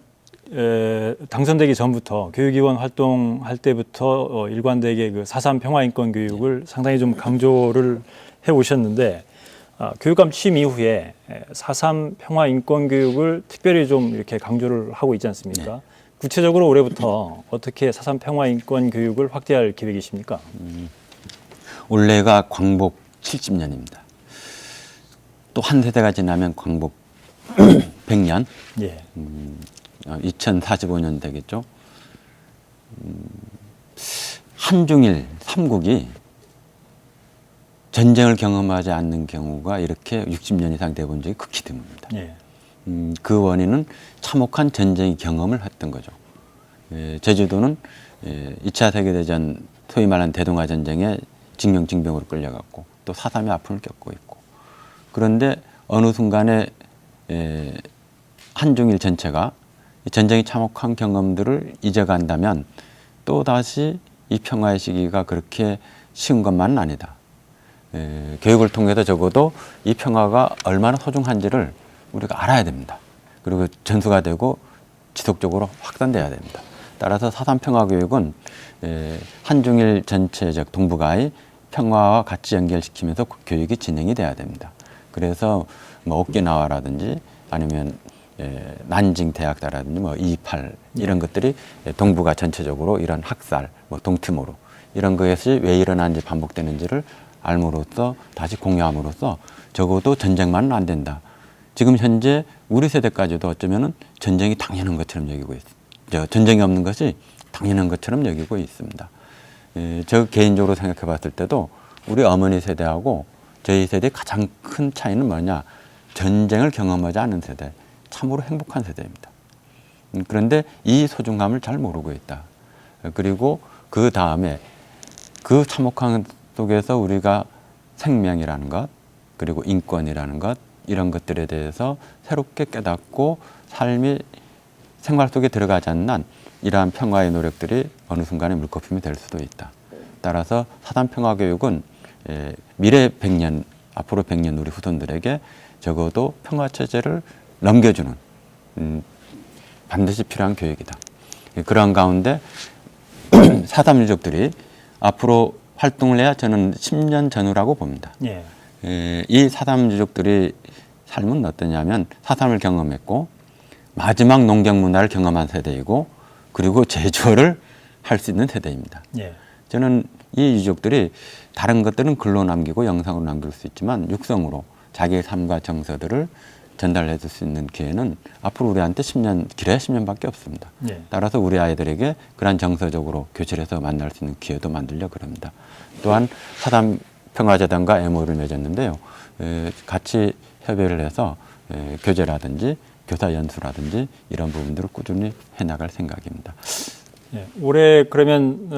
당선되기 전부터 교육위원 활동할 때부터 일관되게 그 4.3 평화인권 교육을 상당히 좀 강조를 해 오셨는데 교육감 취임 이후에 4.3 평화인권 교육을 특별히 좀 이렇게 강조를 하고 있지 않습니까? 네. 구체적으로 올해부터 어떻게 4.3 평화인권 교육을 확대할 계획이십니까? 올해가 광복 70년입니다. 또 한 세대가 지나면 광복 100년. 예. 2045년 되겠죠. 한중일 삼국이 전쟁을 경험하지 않는 경우가 이렇게 60년 이상 돼본 적이 극히 드뭅니다. 예. 그 원인은 참혹한 전쟁의 경험을 했던 거죠. 제주도는 2차 세계대전 소위 말하는 대동아전쟁에 징병으로 끌려갔고 또 4.3의 아픔을 겪고 있고 그런데 어느 순간에 한중일 전체가 전쟁이 참혹한 경험들을 잊어간다면 또다시 이 평화의 시기가 그렇게 쉬운 것만은 아니다. 교육을 통해서 적어도 이 평화가 얼마나 소중한지를 우리가 알아야 됩니다. 그리고 전수가 되고 지속적으로 확산돼야 됩니다. 따라서 4.3 평화교육은 한중일 전체적 동북아의 평화와 같이 연결시키면서 교육이 진행이 돼야 됩니다. 그래서 뭐 오키나와라든지 아니면 난징 대학다라든지 뭐 228 이런 것들이 동북아 전체적으로 이런 학살, 뭐 동티모르 이런 것이 왜 일어나는지 반복되는지를 알므로써 다시 공유함으로써 적어도 전쟁만은 안 된다. 지금 현재 우리 세대까지도 어쩌면은 전쟁이 당연한 것처럼 여기고 있습니다. 전쟁이 없는 것이 당연한 것처럼 여기고 있습니다. 저 개인적으로 생각해 봤을 때도 우리 어머니 세대하고 저희 세대의 가장 큰 차이는 뭐냐? 전쟁을 경험하지 않은 세대, 참으로 행복한 세대입니다. 그런데 이 소중함을 잘 모르고 있다. 그리고 그 다음에 그 참혹한 속에서 우리가 생명이라는 것, 그리고 인권이라는 것, 이런 것들에 대해서 새롭게 깨닫고 삶이 생활 속에 들어가지 않는 이러한 평화의 노력들이 어느 순간에 물거품이 될 수도 있다. 따라서 4.3 평화교육은 미래 100년, 앞으로 100년 우리 후손들에게 적어도 평화체제를 넘겨주는 반드시 필요한 교육이다. 그런 가운데 4.3 유족들이 앞으로 활동을 해야 저는 10년 전후라고 봅니다. 예. 이 4.3 유족들이 삶은 어떠냐면 4.3을 경험했고 마지막 농경 문화를 경험한 세대이고 그리고 제조를 할 수 있는 세대입니다. 예. 저는 이 유족들이 다른 것들은 글로 남기고 영상으로 남길 수 있지만 육성으로 자기의 삶과 정서들을 전달해 줄 수 있는 기회는 앞으로 우리한테 10년, 길어야 10년밖에 없습니다. 예. 따라서 우리 아이들에게 그런 정서적으로 교실에서 만날 수 있는 기회도 만들려고 합니다. 또한 사담평화재단과 MOU를 맺었는데요. 같이 협의를 해서 교재라든지 교사 연수라든지 이런 부분들을 꾸준히 해나갈 생각입니다. 예, 올해 그러면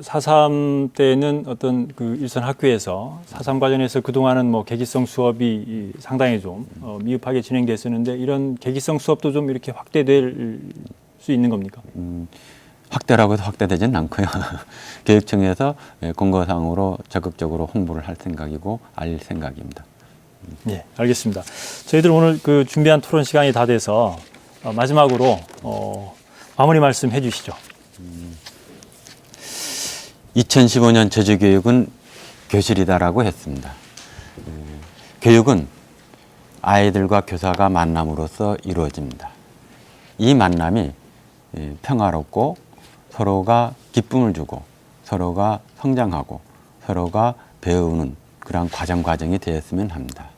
4.3 때는 어떤 그 일선 학교에서 4.3 관련해서 그동안은 뭐 계기성 수업이 상당히 좀 미흡하게 진행됐었는데 이런 계기성 수업도 좀 이렇게 확대될 수 있는 겁니까? 확대라고 해서 확대되지는 않고요. 교육청에서 공고사항으로 적극적으로 홍보를 할 생각이고 알릴 생각입니다. 예, 알겠습니다. 저희들 오늘 그 준비한 토론 시간이 다 돼서 마지막으로 마무리 말씀 해주시죠. 2015년 제주교육은 교실이다라고 했습니다. 교육은 아이들과 교사가 만남으로써 이루어집니다. 이 만남이 평화롭고 서로가 기쁨을 주고 서로가 성장하고 서로가 배우는 그런 과정이 되었으면 합니다.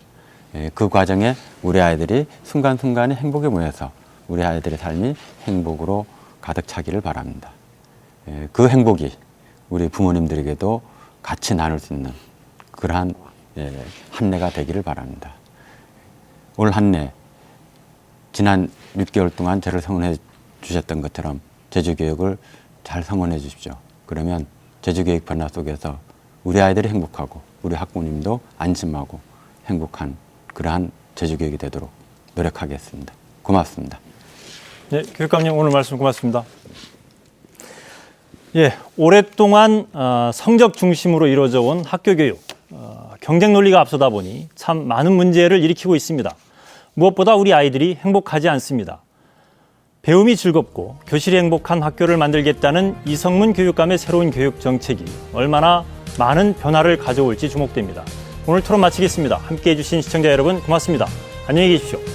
그 과정에 우리 아이들이 순간순간이 행복에 모여서 우리 아이들의 삶이 행복으로 가득 차기를 바랍니다. 그 행복이 우리 부모님들에게도 같이 나눌 수 있는 그러한 한 해가 되기를 바랍니다. 올 한 해 지난 6개월 동안 저를 성원해 주셨던 것처럼 제주교육을 잘 성원해 주십시오. 그러면 제주교육 변화 속에서 우리 아이들이 행복하고 우리 학부모님도 안심하고 행복한 그러한 제주교육이 되도록 노력하겠습니다. 고맙습니다. 네, 교육감님 오늘 말씀 고맙습니다. 예, 오랫동안 성적 중심으로 이루어져 온 학교 교육, 경쟁 논리가 앞서다 보니 참 많은 문제를 일으키고 있습니다. 무엇보다 우리 아이들이 행복하지 않습니다. 배움이 즐겁고 교실이 행복한 학교를 만들겠다는 이성문 교육감의 새로운 교육 정책이 얼마나 많은 변화를 가져올지 주목됩니다. 오늘 토론 마치겠습니다. 함께해 주신 시청자 여러분 고맙습니다. 안녕히 계십시오.